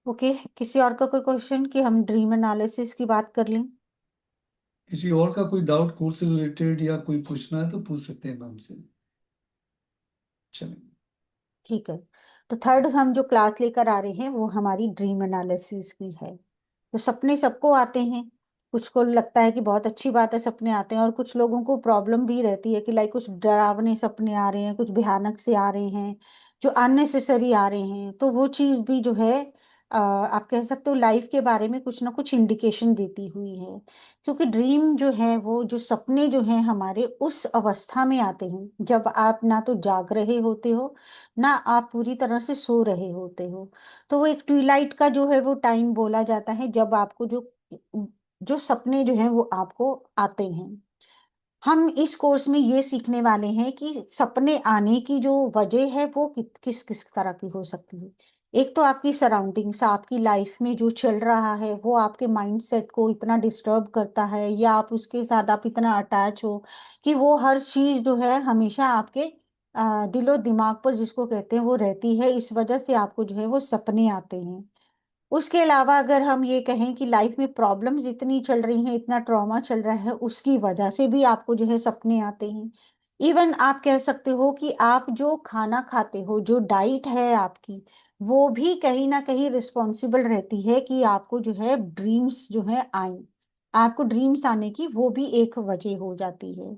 ओके, किसी और का कोई क्वेश्चन कि हम ड्रीम एनालिसिस की बात कर लें? किसी और का कोई डाउट कोर्स से रिलेटेड या कोई पूछना है तो पूछ सकते हैं मैम से। चलिए। ठीक है। तो थर्ड हम जो क्लास लेकर आ रहे हैं वो हमारी ड्रीम एनालिसिस की है। तो सपने सबको आते हैं, कुछ को लगता है कि बहुत अच्छी बात है सपने आते हैं, और कुछ लोगों को प्रॉब्लम भी रहती है कि लाइक कुछ डरावने सपने आ रहे हैं, कुछ भयानक से आ रहे हैं, जो अननेसेसरी आ रहे हैं। तो वो चीज भी जो है आप कह सकते हो लाइफ के बारे में कुछ ना कुछ इंडिकेशन देती हुई है। क्योंकि ड्रीम जो है, वो जो सपने जो हैं हमारे, उस अवस्था में आते हैं जब आप ना तो जाग रहे होते हो, ना आप पूरी तरह से सो रहे होते हो। तो वो एक ट्विलाइट का जो है वो टाइम बोला जाता है, जब आपको जो जो सपने जो हैं वो आपको आते हैं। हम इस कोर्स में ये सीखने वाले हैं कि सपने आने की जो वजह है वो किस किस तरह की हो सकती है। एक तो आपकी सराउंडिंग्स, आपकी लाइफ में जो चल रहा है वो आपके माइंडसेट को इतना डिस्टर्ब करता है, या आप उसके साथ आप इतना अटैच हो कि वो हर चीज जो है हमेशा आपके दिलो दिमाग पर, जिसको कहते हैं, वो रहती है। इस वजह से आपको जो है वो सपने आते हैं। उसके अलावा अगर हम ये कहें कि लाइफ में प्रॉब्लम्स इतनी चल रही हैं, इतना ट्रॉमा चल रहा है, उसकी वजह से भी आपको जो है सपने आते हैं। इवन आप कह सकते हो कि आप जो खाना खाते हो, जो डाइट है आपकी, वो भी कहीं ना कहीं रिस्पॉन्सिबल रहती है कि आपको जो है ड्रीम्स जो है आए। आपको ड्रीम्स आने की वो भी एक वजह हो जाती है।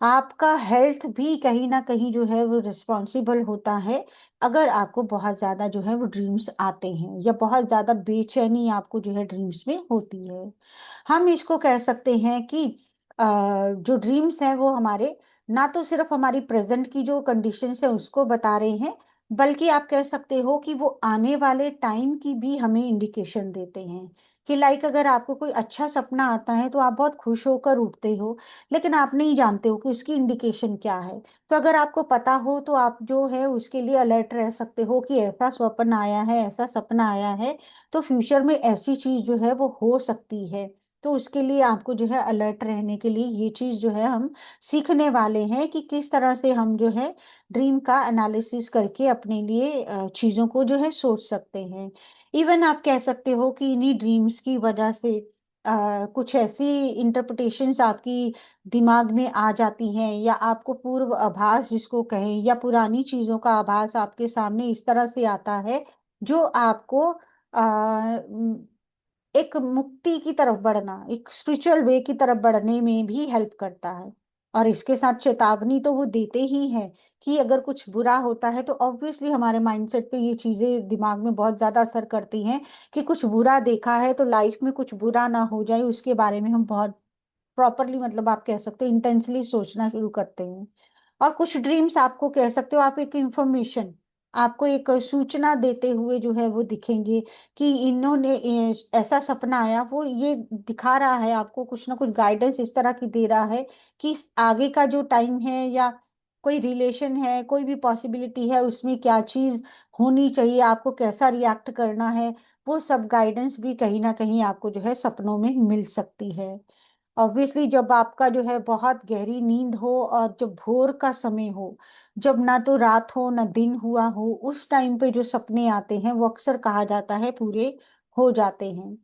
आपका हेल्थ भी कहीं ना कहीं जो है वो रिस्पॉन्सिबल होता है, अगर आपको बहुत ज्यादा जो है वो ड्रीम्स आते हैं, या बहुत ज्यादा बेचैनी आपको जो है ड्रीम्स में होती है। हम इसको कह सकते हैं कि जो ड्रीम्स हैं वो हमारे ना तो सिर्फ हमारी प्रेजेंट की जो कंडीशंस है उसको बता रहे हैं, बल्कि आप कह सकते हो कि वो आने वाले टाइम की भी हमें इंडिकेशन देते हैं। कि लाइक अगर आपको कोई अच्छा सपना आता है तो आप बहुत खुश होकर उठते हो, लेकिन आप नहीं जानते हो कि उसकी इंडिकेशन क्या है। तो अगर आपको पता हो तो आप जो है उसके लिए अलर्ट रह सकते हो कि ऐसा स्वप्न आया है, ऐसा सपना आया है, तो फ्यूचर में ऐसी चीज जो है वो हो सकती है। तो उसके लिए आपको जो है अलर्ट रहने के लिए ये चीज जो है हम सीखने वाले हैं कि किस तरह से हम जो है ड्रीम का एनालिसिस करके अपने लिए चीजों को जो है सोच सकते हैं। इवन आप कह सकते हो कि इन्हीं ड्रीम्स की वजह से कुछ ऐसी इंटरप्रिटेशंस आपकी दिमाग में आ जाती हैं, या आपको पूर्व आभास जिसको कहें, या पुरानी चीजों का आभास आपके सामने इस तरह से आता है, जो आपको एक मुक्ति की तरफ बढ़ना, एक स्पिरिचुअल वे की तरफ बढ़ने में भी हेल्प करता है। और इसके साथ चेतावनी तो वो देते ही हैं कि अगर कुछ बुरा होता है तो ऑब्वियसली हमारे माइंडसेट पे ये चीजें दिमाग में बहुत ज्यादा असर करती हैं, कि कुछ बुरा देखा है तो लाइफ में कुछ बुरा ना हो जाए, उसके बारे में हम बहुत प्रॉपरली, मतलब आप कह सकते हो इंटेंसली सोचना शुरू करते हैं। और कुछ ड्रीम्स आपको कह सकते हो आप एक इंफॉर्मेशन, आपको एक सूचना देते हुए जो है वो दिखेंगे कि इन्होंने ऐसा सपना आया, वो ये दिखा रहा है आपको, कुछ ना कुछ गाइडेंस इस तरह की दे रहा है कि आगे का जो टाइम है, या कोई रिलेशन है, कोई भी पॉसिबिलिटी है, उसमें क्या चीज होनी चाहिए, आपको कैसा रिएक्ट करना है, वो सब गाइडेंस भी कहीं ना कहीं आपको जो है सपनों में मिल सकती है। ऑब्वियसली जब आपका जो है बहुत गहरी नींद हो और जब भोर का समय हो, जब ना तो रात हो ना दिन हुआ हो, उस टाइम पे जो सपने आते हैं वो अक्सर कहा जाता है पूरे हो जाते हैं।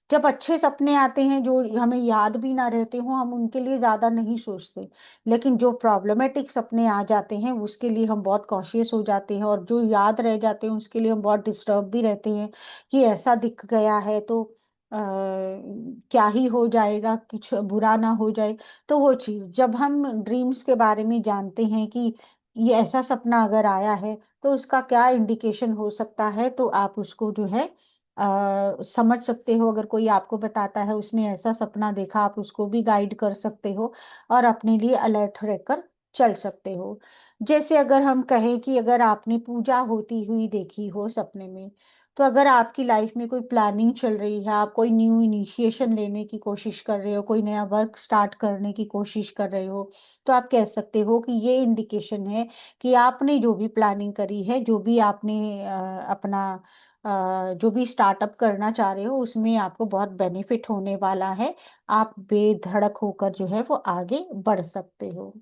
जब अच्छे सपने आते हैं जो हमें याद भी ना रहते हो, हम उनके लिए ज्यादा नहीं सोचते। लेकिन जो प्रॉब्लमेटिक सपने आ जाते हैं उसके लिए हम बहुत कॉशियस हो जाते हैं, और जो याद रह जाते हैं उसके लिए हम बहुत डिस्टर्ब भी रहते हैं कि ऐसा दिख गया है तो क्या ही हो जाएगा, कुछ बुरा ना हो जाए। तो वो चीज जब हम ड्रीम्स के बारे में जानते हैं कि ये ऐसा सपना अगर आया है तो उसका क्या इंडिकेशन हो सकता है, तो आप उसको जो है समझ सकते हो। अगर कोई आपको बताता है उसने ऐसा सपना देखा, आप उसको भी गाइड कर सकते हो और अपने लिए अलर्ट रहकर चल सकते हो। जैसे अगर हम कहें कि अगर आपने पूजा होती हुई देखी हो सपने में, तो अगर आपकी लाइफ में कोई प्लानिंग चल रही है, आप कोई न्यू इनिशिएशन लेने की कोशिश कर रहे हो, कोई नया वर्क स्टार्ट करने की कोशिश कर रहे हो, तो आप कह सकते हो कि ये इंडिकेशन है कि आपने जो भी प्लानिंग करी है, जो भी आपने अपना जो भी स्टार्टअप करना चाह रहे हो उसमें आपको बहुत बेनिफिट होने वाला है। आप बेधड़क होकर जो है वो आगे बढ़ सकते हो।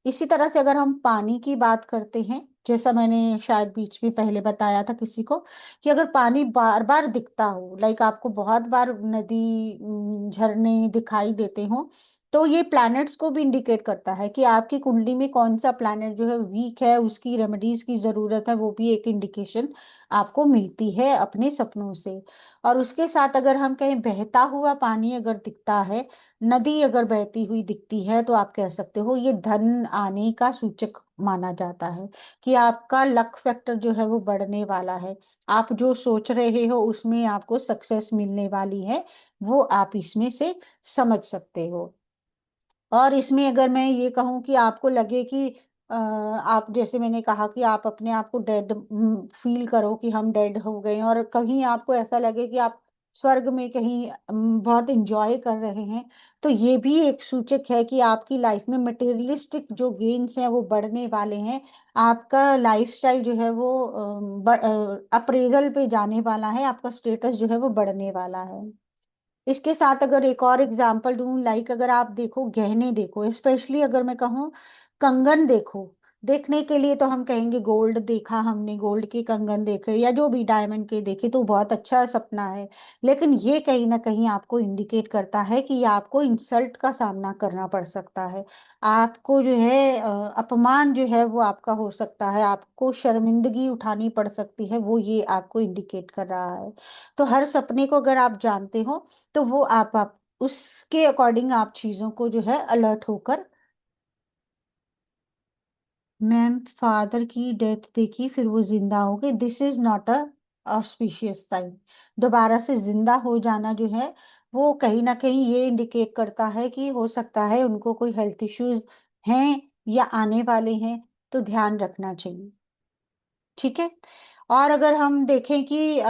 इसी तरह से अगर हम पानी की बात करते हैं, जैसा मैंने शायद बीच में पहले बताया था किसी को, कि अगर पानी बार बार दिखता हो, लाइक आपको बहुत बार नदी झरने दिखाई देते हो, तो ये प्लैनेट्स को भी इंडिकेट करता है कि आपकी कुंडली में कौन सा प्लैनेट जो है वीक है, उसकी रेमेडीज की जरूरत है। वो भी एक इंडिकेशन आपको मिलती है अपने सपनों से। और उसके साथ अगर हम कहें बहता हुआ पानी अगर दिखता है, नदी अगर बहती हुई दिखती है, तो आप कह सकते हो ये धन आने का सूचक माना जाता है कि आपका लक फैक्टर जो है वो बढ़ने वाला है। आप जो सोच रहे हो उसमें आपको सक्सेस मिलने वाली है, वो आप इसमें से समझ सकते हो। और इसमें अगर मैं ये कहूँ कि आपको लगे कि आप, जैसे मैंने कहा कि आप अपने आप को डेड फील करो कि हम डेड हो गए हैं, और कहीं आपको ऐसा लगे कि आप स्वर्ग में कहीं बहुत इंजॉय कर रहे हैं, तो ये भी एक सूचक है कि आपकी लाइफ में मटेरियलिस्टिक जो गेन्स हैं वो बढ़ने वाले हैं। आपका लाइफस्टाइल जो है वो अप्रेजल पे जाने वाला है, आपका स्टेटस जो है वो बढ़ने वाला है। इसके साथ अगर एक और एग्जांपल दूं, लाइक अगर आप देखो गहने देखो, स्पेशली अगर मैं कहूँ कंगन देखो, देखने के लिए तो हम कहेंगे गोल्ड देखा, हमने गोल्ड के कंगन देखे या जो भी डायमंड के देखे तो बहुत अच्छा सपना है। लेकिन ये कहीं ना कहीं आपको इंडिकेट करता है कि आपको इंसल्ट का सामना करना पड़ सकता है। आपको जो है अपमान जो है वो आपका हो सकता है, आपको शर्मिंदगी उठानी पड़ सकती है, वो ये आपको इंडिकेट कर रहा है। तो हर सपने को अगर आप जानते हो तो वो आप उसके अकॉर्डिंग आप चीजों को जो है अलर्ट होकर। मैम फादर की डेथ देखी फिर वो जिंदा हो गए, this is not a auspicious sign. दोबारा से जिंदा हो जाना जो है वो कहीं ना कहीं ये इंडिकेट करता है कि हो सकता है उनको कोई हेल्थ इश्यूज हैं या आने वाले हैं, तो ध्यान रखना चाहिए। ठीक है। और अगर हम देखें कि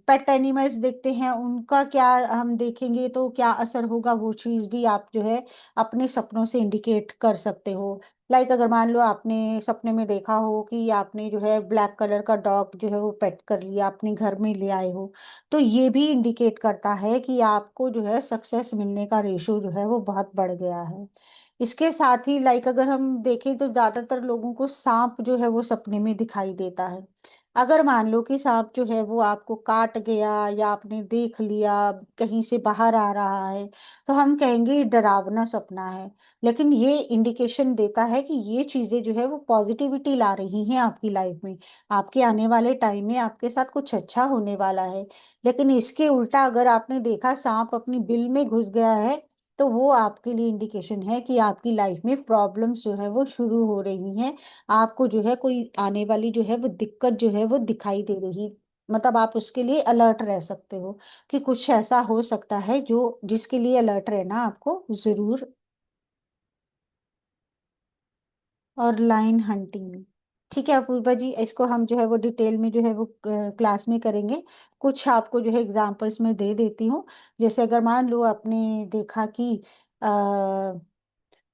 पेट एनिमल्स देखते हैं उनका क्या हम देखेंगे तो क्या असर होगा, वो चीज भी आप जो है अपने सपनों से इंडिकेट कर सकते हो। लाइक अगर मान लो आपने सपने में देखा हो कि आपने जो है ब्लैक कलर का डॉग जो है वो पेट कर लिया, अपने घर में ले आए हो, तो ये भी इंडिकेट करता है कि आपको जो है सक्सेस मिलने का रेशो जो है वो बहुत बढ़ गया है। इसके साथ ही लाइक अगर हम देखें तो ज्यादातर लोगों को सांप जो है वो सपने में दिखाई देता है। अगर मान लो कि सांप जो है वो आपको काट गया या आपने देख लिया कहीं से बाहर आ रहा है, तो हम कहेंगे ये डरावना सपना है। लेकिन ये इंडिकेशन देता है कि ये चीजें जो है वो पॉजिटिविटी ला रही हैं आपकी लाइफ में, आपके आने वाले टाइम में आपके साथ कुछ अच्छा होने वाला है। लेकिन इसके उल्टा अगर आपने देखा सांप अपनी बिल में घुस गया है, तो वो आपके लिए इंडिकेशन है कि आपकी लाइफ में प्रॉब्लम्स जो है वो शुरू हो रही हैं। आपको जो है कोई आने वाली जो है वो दिक्कत जो है वो दिखाई दे रही, मतलब आप उसके लिए अलर्ट रह सकते हो कि कुछ ऐसा हो सकता है जो जिसके लिए अलर्ट रहना आपको जरूर। और लाइन हंटिंग, ठीक है अपूर्वा जी, इसको हम जो है वो डिटेल में जो है वो क्लास में करेंगे। कुछ आपको जो है एग्जांपल्स में दे देती हूँ। जैसे अगर मान लो आपने देखा कि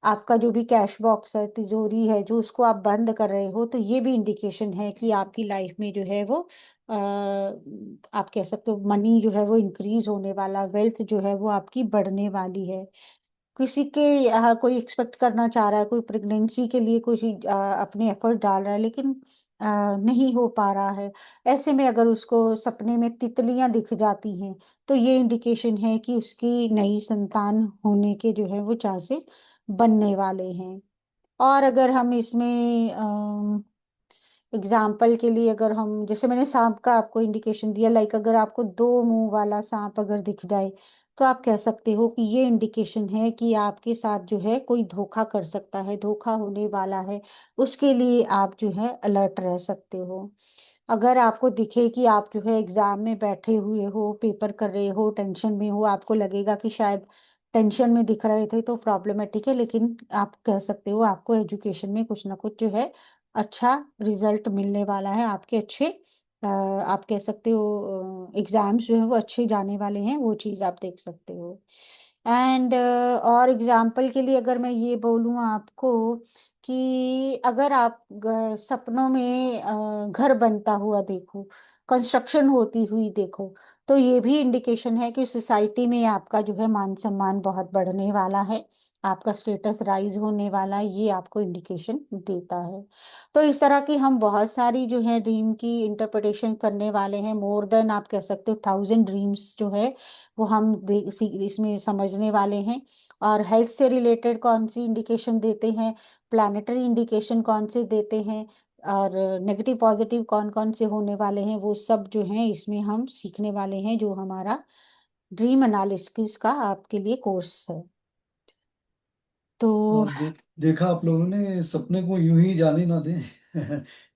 आपका जो भी कैश बॉक्स है, तिजोरी है, जो उसको आप बंद कर रहे हो, तो ये भी इंडिकेशन है कि आपकी लाइफ में जो है वो आप कह सकते हो मनी जो है वो इंक्रीज होने वाला, वेल्थ जो है वो आपकी बढ़ने वाली है। किसी के यहाँ कोई एक्सपेक्ट करना चाह रहा है, कोई प्रेगनेंसी के लिए कुछ अपने एफर्ट डाल रहा है, लेकिन नहीं हो पा रहा है। ऐसे में अगर उसको सपने में तितलियां दिख जाती हैं, तो ये इंडिकेशन है कि उसकी नई संतान होने के जो है वो चांसेस बनने वाले हैं। और अगर हम इसमें एग्जाम्पल के लिए, अगर हम जैसे मैंने सांप का आपको इंडिकेशन दिया, लाइक अगर आपको दो मुंह वाला सांप अगर दिख जाए, तो आप कह सकते हो कि ये इंडिकेशन है कि आपके साथ जो है कोई धोखा कर सकता है, धोखा होने वाला है। उसके लिए आप जो है अलर्ट रह सकते हो। अगर आपको दिखे कि आप जो है एग्जाम में बैठे हुए हो, पेपर कर रहे हो, टेंशन में हो, आपको लगेगा कि शायद टेंशन में दिख रहे थे तो प्रॉब्लमेटिक है, लेकिन आप कह सकते हो आपको एजुकेशन में कुछ ना कुछ जो है अच्छा रिजल्ट मिलने वाला है, आपके अच्छे आप कह सकते हो एग्जाम्स जो है वो अच्छे जाने वाले हैं, वो चीज़ आप देख सकते हो। एंड और एग्जाम्पल के लिए अगर मैं ये बोलूँ आपको कि अगर आप सपनों में घर बनता हुआ देखो, कंस्ट्रक्शन होती हुई देखो, तो ये भी इंडिकेशन है कि सोसाइटी में आपका जो है मान सम्मान बहुत बढ़ने वाला है, आपका स्टेटस राइज होने वाला है, ये आपको इंडिकेशन देता है। तो इस तरह की हम बहुत सारी जो है ड्रीम की इंटरप्रिटेशन करने वाले हैं, मोर देन आप कह सकते हो 1000 ड्रीम्स जो है वो हम इसमें समझने वाले हैं। और हेल्थ से रिलेटेड कौन सी इंडिकेशन देते हैं, प्लानिटरी इंडिकेशन कौन से देते हैं, और नेगेटिव पॉजिटिव कौन कौन से होने वाले हैं, वो सब जो है इसमें हम सीखने वाले हैं, जो हमारा ड्रीम एनालिसिस का आपके लिए कोर्स है। तो देखा आप लोगों ने, सपने को यूं ही जाने ना दें।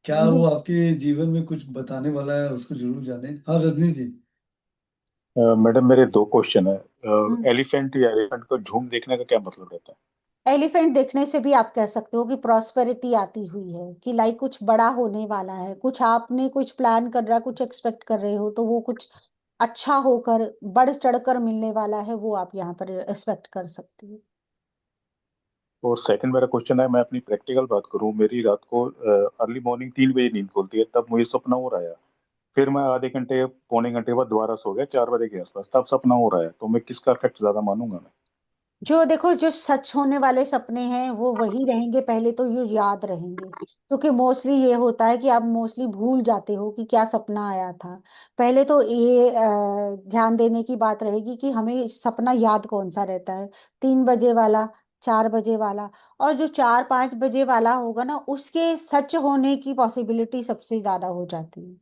क्या वो आपके जीवन में कुछ बताने वाला है, उसको जरूर जाने। हाँ रजनी जी। मैडम मेरे दो क्वेश्चन है। हम्म, एलिफेंट या एलिफेंट का झुंड देखने का क्या मतलब रहता है? एलिफेंट देखने से भी आप कह सकते हो कि प्रॉस्पेरिटी आती हुई है, कि लाइक कुछ बड़ा होने वाला है, कुछ आपने कुछ प्लान कर रहा, कुछ एक्सपेक्ट कर रहे हो, तो वो कुछ अच्छा होकर बढ़ चढ़कर मिलने वाला है, वो आप यहाँ पर एक्सपेक्ट कर सकते हो। और सेकंड मेरा क्वेश्चन है, मैं अपनी प्रैक्टिकल बात करूं, मेरी रात को अर्ली मॉर्निंग 3 बजे नींद खुलती है, तब मुझे सपना हो रहा है। फिर मैं आधे घंटे पौने घंटे बाद दोबारा सो गया 4 बजे के आसपास, तब सपना हो रहा है, तो मैं किसका इफेक्ट ज्यादा मानूंगा मैं? जो देखो, जो सच होने वाले सपने हैं वो वही रहेंगे, पहले तो ये याद रहेंगे, क्योंकि मोस्टली ये होता है कि आप मोस्टली भूल जाते हो कि क्या सपना आया था। पहले तो ये ध्यान देने की बात रहेगी कि हमें सपना याद कौन सा रहता है, 3 बजे वाला, 4 बजे वाला। और जो 4-5 बजे वाला होगा ना, उसके सच होने की पॉसिबिलिटी सबसे ज्यादा हो जाती है।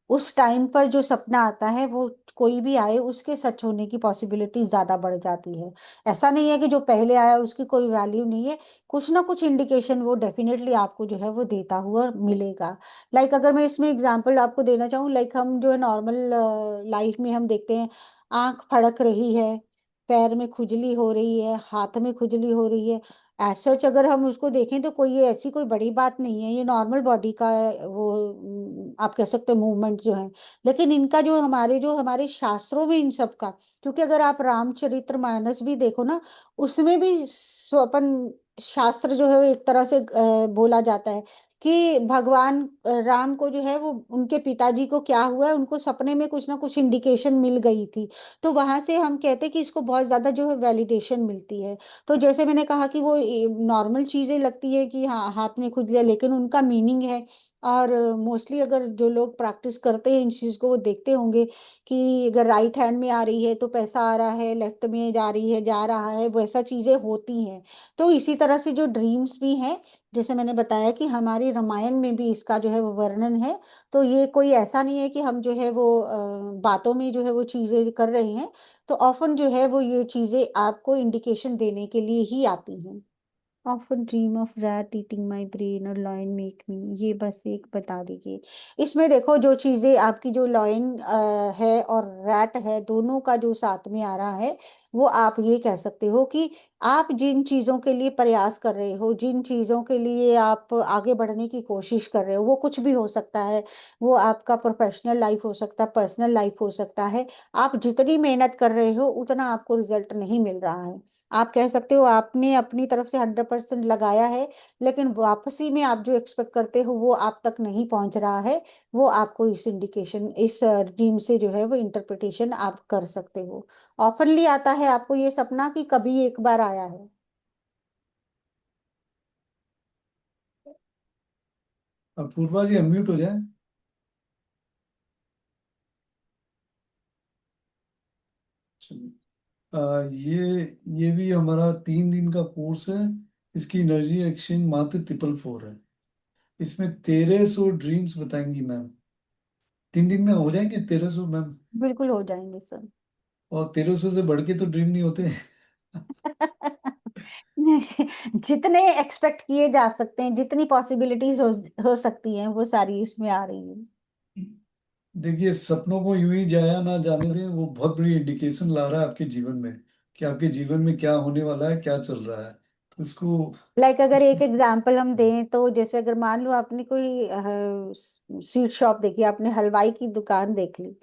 उस टाइम पर जो सपना आता है वो कोई भी आए, उसके सच होने की पॉसिबिलिटी ज्यादा बढ़ जाती है। ऐसा नहीं है कि जो पहले आया उसकी कोई वैल्यू नहीं है, कुछ ना कुछ इंडिकेशन वो डेफिनेटली आपको जो है वो देता हुआ मिलेगा। लाइक अगर मैं इसमें एग्जांपल आपको देना चाहूँ, लाइक हम जो है नॉर्मल लाइफ में हम देखते हैं, आंख फड़क रही है, पैर में खुजली हो रही है, हाथ में खुजली हो रही है। सच अगर हम उसको देखें तो कोई ये ऐसी कोई बड़ी बात नहीं है, ये नॉर्मल बॉडी का वो आप कह सकते हैं मूवमेंट जो है। लेकिन इनका जो हमारे शास्त्रों में इन सब का, क्योंकि अगर आप रामचरितमानस भी देखो ना, उसमें भी स्वपन शास्त्र जो है वो एक तरह से बोला जाता है कि भगवान राम को जो है वो उनके पिताजी को क्या हुआ है, उनको सपने में कुछ ना कुछ इंडिकेशन मिल गई थी। तो वहां से हम कहते हैं कि इसको बहुत ज्यादा जो है वैलिडेशन मिलती है। तो जैसे मैंने कहा कि वो नॉर्मल चीजें लगती है कि हाँ हाथ में खुजली है, लेकिन उनका मीनिंग है। और मोस्टली अगर जो लोग प्रैक्टिस करते हैं इन चीज को, वो देखते होंगे कि अगर राइट हैंड में आ रही है तो पैसा आ रहा है, लेफ्ट में जा रही है जा रहा है, वैसा चीजें होती हैं। तो इसी तरह से जो ड्रीम्स भी हैं, जैसे मैंने बताया कि हमारी रामायण में भी इसका जो है वो वर्णन है। तो ये कोई ऐसा नहीं है कि हम जो है वो बातों में जो है वो चीजें कर रहे हैं। तो ऑफन जो है वो ये चीजें आपको इंडिकेशन देने के लिए ही आती हैं। Often dream of rat eating my brain और लॉयन मेक मी, ये बस एक बता दीजिए। इसमें देखो, जो चीजें आपकी जो लॉयन है और रैट है, दोनों का जो साथ में आ रहा है, वो आप ये कह सकते हो कि आप जिन चीजों के लिए प्रयास कर रहे हो, जिन चीजों के लिए आप आगे बढ़ने की कोशिश कर रहे हो, वो कुछ भी हो सकता है। वो आपका प्रोफेशनल लाइफ हो सकता है, पर्सनल लाइफ हो सकता है। आप जितनी मेहनत कर रहे हो उतना आपको रिजल्ट नहीं मिल रहा है। आप कह सकते हो आपने अपनी तरफ से 100% लगाया है, लेकिन वापसी में आप जो एक्सपेक्ट करते हो वो आप तक नहीं पहुंच रहा है। वो आपको इस इंडिकेशन, इस ड्रीम से जो है वो इंटरप्रिटेशन आप कर सकते हो। ऑफनली आता है आपको ये सपना कि कभी एक बार आया है? अब पूर्वा जी अनम्यूट हो जाए। चलिए। ये भी हमारा 3 दिन का कोर्स है। इसकी एनर्जी एक्सचेंज मात्र 444 है। इसमें 1300 ड्रीम्स बताएंगी मैम। 3 दिन में हो जाएंगे 1300 मैम। बिल्कुल हो जाएंगे सर। और 1300 से बढ़ के तो ड्रीम नहीं होते। जितने एक्सपेक्ट किए जा सकते हैं, जितनी पॉसिबिलिटीज हो सकती हैं, वो सारी इसमें आ रही है। देखिए, सपनों को यूं ही जाया ना जाने दें, वो बहुत बड़ी इंडिकेशन ला रहा है आपके जीवन में कि आपके जीवन में क्या होने वाला है, क्या चल रहा है। तो इसको अगर एक एग्जांपल हम दें तो जैसे अगर मान लो आपने कोई स्वीट शॉप देखी, आपने हलवाई की दुकान देख ली,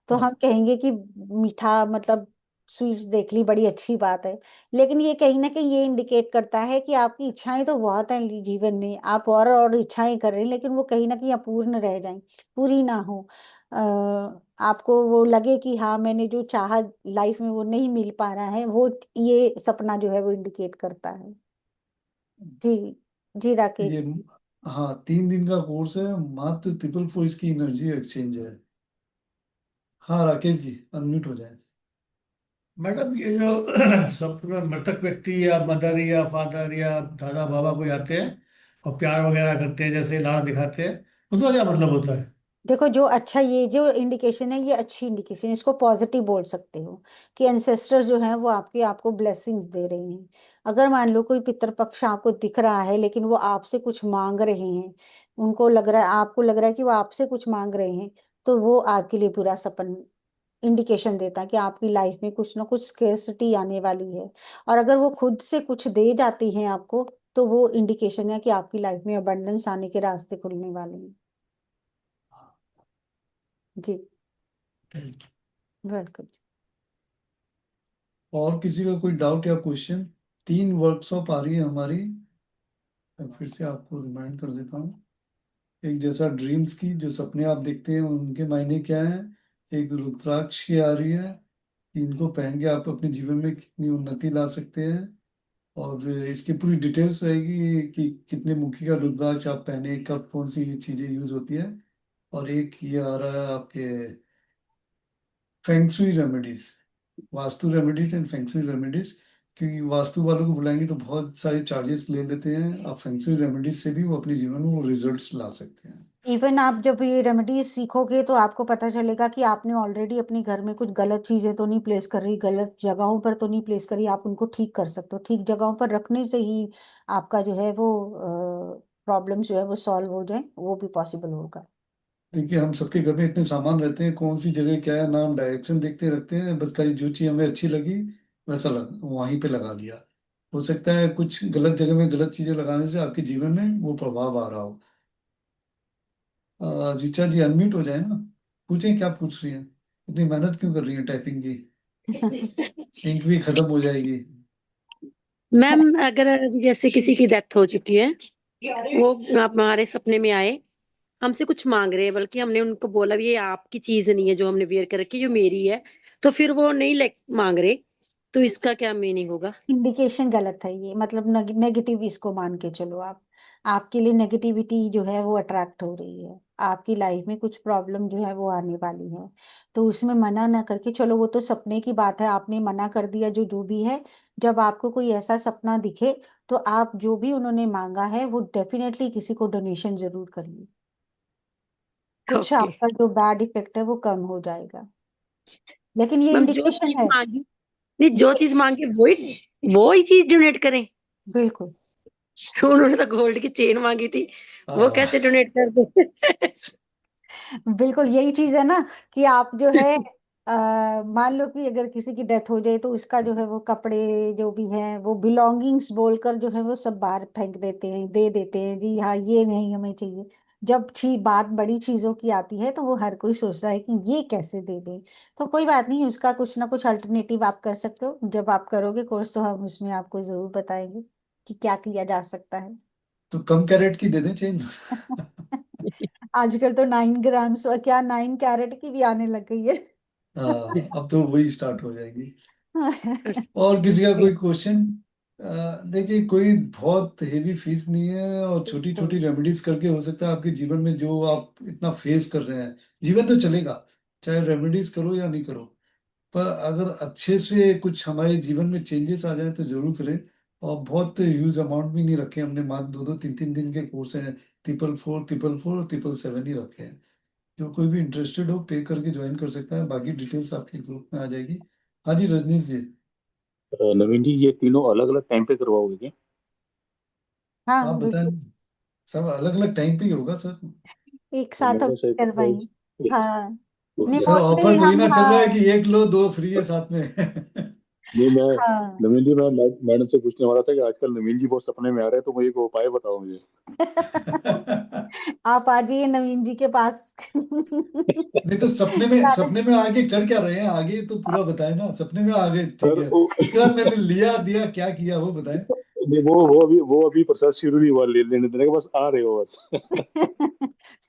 तो हाँ, हम कहेंगे कि मीठा मतलब स्वीट्स देख ली, बड़ी अच्छी बात है। लेकिन ये कहीं ना कहीं ये इंडिकेट करता है कि आपकी इच्छाएं तो बहुत हैं जीवन में, आप और इच्छाएं कर रहे हैं, लेकिन वो कहीं ना कहीं अपूर्ण रह जाएं, पूरी ना हो। आपको वो लगे कि हाँ मैंने जो चाहा लाइफ में वो नहीं मिल पा रहा है, वो ये सपना जो है वो इंडिकेट करता है। जी। जी राकेश। ये हाँ, 3 दिन का कोर्स है, मात्र 444 इसकी एनर्जी एक्सचेंज है। हाँ राकेश जी, अनम्यूट हो जाए। मैडम ये जो स्वप्न में मृतक व्यक्ति या मदर या फादर या दादा बाबा कोई आते हैं और प्यार वगैरह करते हैं, जैसे लाड़ दिखाते हैं, उसका क्या मतलब होता है? देखो, जो अच्छा ये जो इंडिकेशन है ये अच्छी इंडिकेशन, इसको पॉजिटिव बोल सकते हो कि एंसेस्टर जो है वो आपको ब्लेसिंग्स दे रहे हैं। अगर मान लो कोई पितृपक्ष आपको दिख रहा है लेकिन वो आपसे कुछ मांग रहे हैं, उनको लग रहा है, आपको लग रहा है कि वो आपसे कुछ मांग रहे हैं, तो वो आपके लिए बुरा सपन इंडिकेशन देता है कि आपकी लाइफ में कुछ ना कुछ स्केर्सिटी आने वाली है। और अगर वो खुद से कुछ दे जाती हैं आपको, तो वो इंडिकेशन है कि आपकी लाइफ में अबंडेंस आने के रास्ते खुलने वाले हैं। जी। वेलकम। और किसी का कोई डाउट या क्वेश्चन? 3 वर्कशॉप आ रही है हमारी। मैं फिर से आपको रिमाइंड कर देता हूँ। एक जैसा ड्रीम्स की, जो सपने आप देखते हैं उनके मायने क्या है। एक रुद्राक्ष की आ रही है कि इनको पहन के आप अपने जीवन में कितनी उन्नति ला सकते हैं। और इसकी पूरी डिटेल्स रहेगी कि कितने मुखी का रुद्राक्ष आप पहने, कब कौन सी चीजें यूज होती है। और एक ये आ रहा है आपके feng shui remedies, vastu remedies and feng shui remedies. क्योंकि वास्तु वालों को बुलाएंगे तो बहुत सारे चार्जेस ले लेते हैं, आप फेंगशुई रेमेडीज से भी वो अपने जीवन में वो रिजल्ट्स ला सकते हैं। इवन आप जब ये रेमेडीज सीखोगे तो आपको पता चलेगा कि आपने ऑलरेडी अपने घर में कुछ गलत चीजें तो नहीं प्लेस कर रही, गलत जगहों पर तो नहीं प्लेस करी, आप उनको ठीक कर सकते हो। ठीक जगहों पर रखने से ही आपका जो है वो प्रॉब्लम जो है वो सॉल्व हो जाए, वो भी पॉसिबल होगा। देखिए, हम सबके घर में इतने सामान रहते हैं, कौन सी जगह क्या है नाम डायरेक्शन देखते रखते हैं, बस खाली जो चीज हमें अच्छी लगी वैसा वहीं पे लगा दिया। हो सकता है कुछ गलत जगह में गलत चीजें लगाने से आपके जीवन में वो प्रभाव आ रहा हो। ऋचा जी अनम्यूट हो जाए ना। पूछें क्या पूछ रही हैं, इतनी मेहनत क्यों कर रही हैं टाइपिंग की। इंक भी खत्म हो जाएगी। मैम अगर जैसे किसी की डेथ हो चुकी है, वो हमारे सपने में आए, हमसे कुछ मांग रहे हैं, बल्कि हमने उनको बोला भी ये आपकी चीज नहीं है जो हमने वेयर कर रखी है, जो मेरी है, तो फिर वो नहीं ले मांग रहे, तो इसका क्या मीनिंग होगा? इंडिकेशन गलत है ये, मतलब नेगेटिव इसको मान के चलो आप। आपके लिए नेगेटिविटी जो है वो अट्रैक्ट हो रही है, आपकी लाइफ में कुछ प्रॉब्लम जो है वो आने वाली है। तो उसमें मना ना करके चलो, वो तो सपने की बात है, आपने मना कर दिया जो जो भी है। जब आपको कोई ऐसा सपना दिखे तो आप जो भी उन्होंने मांगा है वो डेफिनेटली किसी को डोनेशन जरूर करिए। कुछ ओके आपका जो बैड इफेक्ट है वो कम हो जाएगा। लेकिन ये मैम, जो इंडिकेशन चीज है। मांगी, नहीं जो चीज मांगे वो ही चीज डोनेट करें? बिल्कुल। उन्होंने तो गोल्ड की चेन मांगी थी, वो आ, कैसे डोनेट कर दे? बिल्कुल यही चीज है ना कि आप जो है मान लो कि अगर किसी की डेथ हो जाए तो उसका जो है वो कपड़े जो भी है वो बिलोंगिंग्स बोलकर जो है वो सब बाहर फेंक देते हैं, दे देते हैं, जी हाँ ये नहीं हमें चाहिए। जब बात बड़ी चीजों की आती है तो वो हर कोई सोचता है कि ये कैसे दे दें। तो कोई बात नहीं, उसका कुछ ना कुछ अल्टरनेटिव आप कर सकते हो। जब आप करोगे कोर्स तो हम उसमें आपको जरूर बताएंगे कि क्या किया जा सकता है। तो कम कैरेट की दे दें चेन। आजकल तो 9 ग्राम्स और क्या 9 कैरेट की भी आने लग गई है। हाँ, अब तो वही स्टार्ट हो जाएगी। और किसी का कोई क्वेश्चन? देखिए, कोई बहुत हेवी फीस नहीं है, और छोटी छोटी रेमेडीज करके हो सकता है आपके जीवन में जो आप इतना फेस कर रहे हैं, जीवन तो चलेगा, चाहे रेमेडीज करो या नहीं करो। पर अगर अच्छे से कुछ हमारे जीवन में चेंजेस आ जाए तो जरूर करें। और बहुत ह्यूज अमाउंट भी नहीं रखे हमने, मात्र 2-2 3-3 दिन के कोर्स हैं। 444, 444 और 777 ही रखे हैं। जो कोई भी इंटरेस्टेड हो पे करके ज्वाइन कर सकता है, बाकी डिटेल्स आपके ग्रुप में आ जाएगी। हाँ जी, रजनीश जी। नवीन जी, ये तीनों अलग अलग टाइम पे करवाओगे क्या? हाँ आप बताएं। बिल्कुल, सब अलग अलग टाइम पे ही होगा सर। एक तो साथ मेरे हम पास एक करवाएंगे। हाँ, नहीं सर मोस्टली ऑफर थोड़ी हम, ना चल रहा है हाँ। कि एक लो दो फ्री है साथ में। नहीं, मैं हाँ। नवीन जी, मैं मैडम से पूछने वाला था कि आजकल नवीन जी बहुत सपने में आ रहे हैं, तो मुझे एक उपाय बताओ मुझे। आप आ जाइए नवीन जी के पास। नहीं तो सपने में, ज्यादा। सपने में आगे कर क्या रहे हैं, आगे तो पूरा बताए ना। सपने में आगे ठीक सर है, उसके बाद मैंने लिया दिया क्या किया वो बताएं। नहीं, वो अभी प्रोसेस शुरू नहीं हुआ लेने देने का, बस आ रहे हो बस।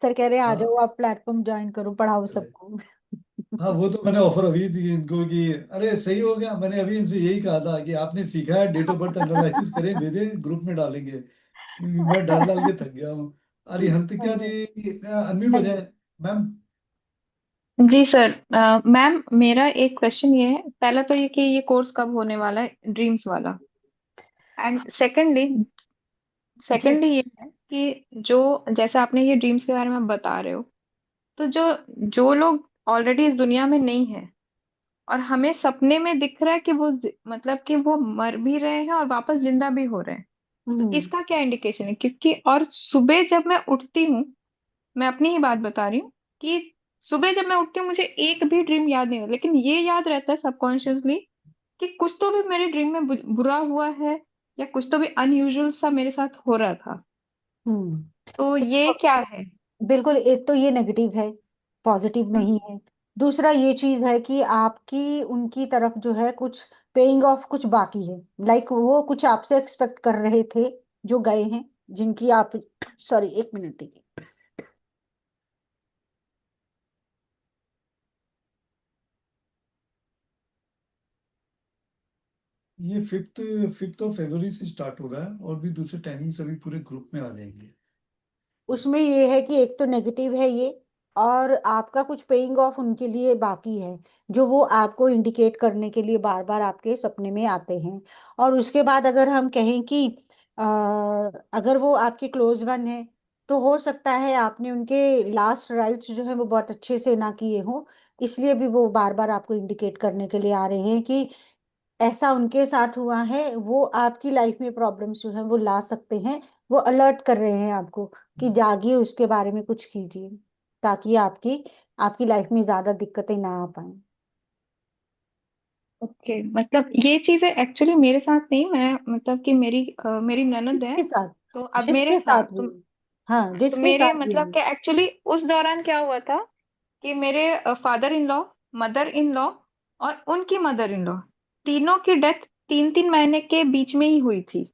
सर कह रहे हैं आ जाओ, हाँ। आप प्लेटफॉर्म ज्वाइन करो, पढ़ाओ अरे, सबको। हाँ वो तो मैंने ऑफर अभी दी इनको कि अरे सही हो गया। मैंने अभी इनसे यही कहा था कि आपने सीखा है, डेट ऑफ बर्थ एनालिसिस करें, भेजे ग्रुप में डालेंगे, क्योंकि मैं डाल डाल के थक गया हूँ। अरे हंतिका जी, अनम्यूट हो जाए मैम। जी सर। मैम मेरा एक क्वेश्चन ये है, पहला तो ये कि ये कोर्स कब होने वाला है, ड्रीम्स वाला। And secondly ji. सेकेंडली ये है कि जो जैसे आपने ये ड्रीम्स के बारे में बता रहे हो, तो जो जो लोग ऑलरेडी इस दुनिया में नहीं है और हमें सपने में दिख रहा है कि मतलब कि वो मर भी रहे हैं और वापस जिंदा भी हो रहे हैं, तो हम्म। इसका क्या इंडिकेशन है? क्योंकि और सुबह जब मैं उठती हूँ, मैं अपनी ही बात बता रही हूँ कि सुबह जब मैं उठती हूँ मुझे एक भी ड्रीम याद नहीं होता, लेकिन ये याद रहता है सबकॉन्शियसली कि कुछ तो भी मेरे ड्रीम में बुरा हुआ है या कुछ तो भी अनयूजुअल सा मेरे साथ हो रहा था। हम्म। तो ये देखो, क्या है? बिल्कुल एक तो ये नेगेटिव है, पॉजिटिव हम्म, नहीं है। दूसरा ये चीज है कि आपकी उनकी तरफ जो है कुछ पेइंग ऑफ कुछ बाकी है। लाइक वो कुछ आपसे एक्सपेक्ट कर रहे थे जो गए हैं, जिनकी आप, सॉरी एक मिनट देखिए। ये फिफ्थ फिफ्थ ऑफ फरवरी से स्टार्ट हो रहा है, और भी दूसरे टाइमिंग्स अभी पूरे ग्रुप में आ जाएंगे। उसमें ये है कि एक तो नेगेटिव है ये, और आपका कुछ पेइंग ऑफ उनके लिए बाकी है, जो वो आपको इंडिकेट करने के लिए बार बार आपके सपने में आते हैं। और उसके बाद अगर हम कहें कि अगर वो आपके क्लोज वन है, तो हो सकता है आपने उनके लास्ट राइट्स जो है वो बहुत अच्छे से ना किए हो, इसलिए भी वो बार बार आपको इंडिकेट करने के लिए आ रहे हैं कि ऐसा उनके साथ हुआ है, वो आपकी लाइफ में प्रॉब्लम्स जो है वो ला सकते हैं। वो अलर्ट कर रहे हैं आपको कि जागिए, उसके बारे में कुछ कीजिए, ताकि आपकी आपकी लाइफ में ज्यादा दिक्कतें ना आ पाए। ओके, मतलब ये चीजें एक्चुअली मेरे साथ नहीं, मैं मतलब कि मेरी ननद है। जिसके साथ, तो अब मेरे, जिसके हाँ, साथ भी, हाँ तो जिसके मेरे साथ भी मतलब है। कि एक्चुअली उस दौरान क्या हुआ था कि मेरे father in law, mother in law और उनकी मदर इन लॉ, तीनों की डेथ 3-3 महीने के बीच में ही हुई थी।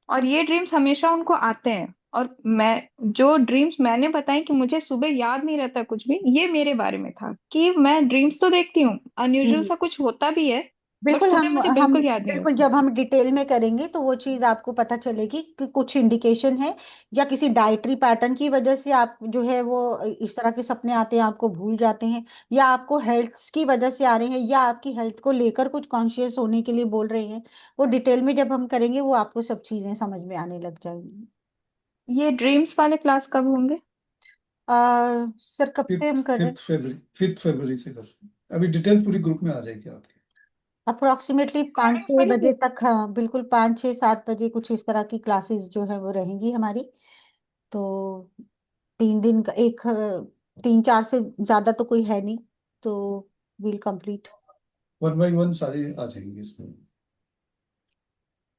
और ये ड्रीम्स हमेशा उनको आते हैं। और मैं जो ड्रीम्स मैंने बताई कि मुझे सुबह याद नहीं रहता कुछ भी, ये मेरे बारे में था कि मैं ड्रीम्स तो देखती हूँ, अनयूजुअल हम्म। सा कुछ होता भी है, बट बिल्कुल, सुबह मुझे हम बिल्कुल याद नहीं बिल्कुल होता। जब हम डिटेल में करेंगे तो वो चीज आपको पता चलेगी कि कुछ इंडिकेशन है, या किसी डाइटरी पैटर्न की वजह से आप जो है वो इस तरह के सपने आते हैं, आपको भूल जाते हैं, या आपको हेल्थ की वजह से आ रहे हैं, या आपकी हेल्थ को लेकर कुछ कॉन्शियस होने के लिए बोल रहे हैं। वो डिटेल में जब हम करेंगे वो आपको सब चीजें समझ में आने लग जाएंगी। ये ड्रीम्स वाले क्लास कब होंगे? सर कब से फिफ्थ हम कर रहे हैं? फिफ्थ फरवरी 5 फरवरी से कर। अभी डिटेल्स पूरी ग्रुप में आ जाएगी आपके। अप्रोक्सीमेटली पाँच मॉर्निंग्स छः वाली बजे भी? तक, हाँ बिल्कुल 5 6 7 बजे कुछ इस तरह की क्लासेस जो है वो रहेंगी हमारी। तो 3 दिन का एक 3 4 से ज्यादा तो कोई है नहीं। तो we'll complete. 1 by 1 सारे आ जाएंगे इसमें।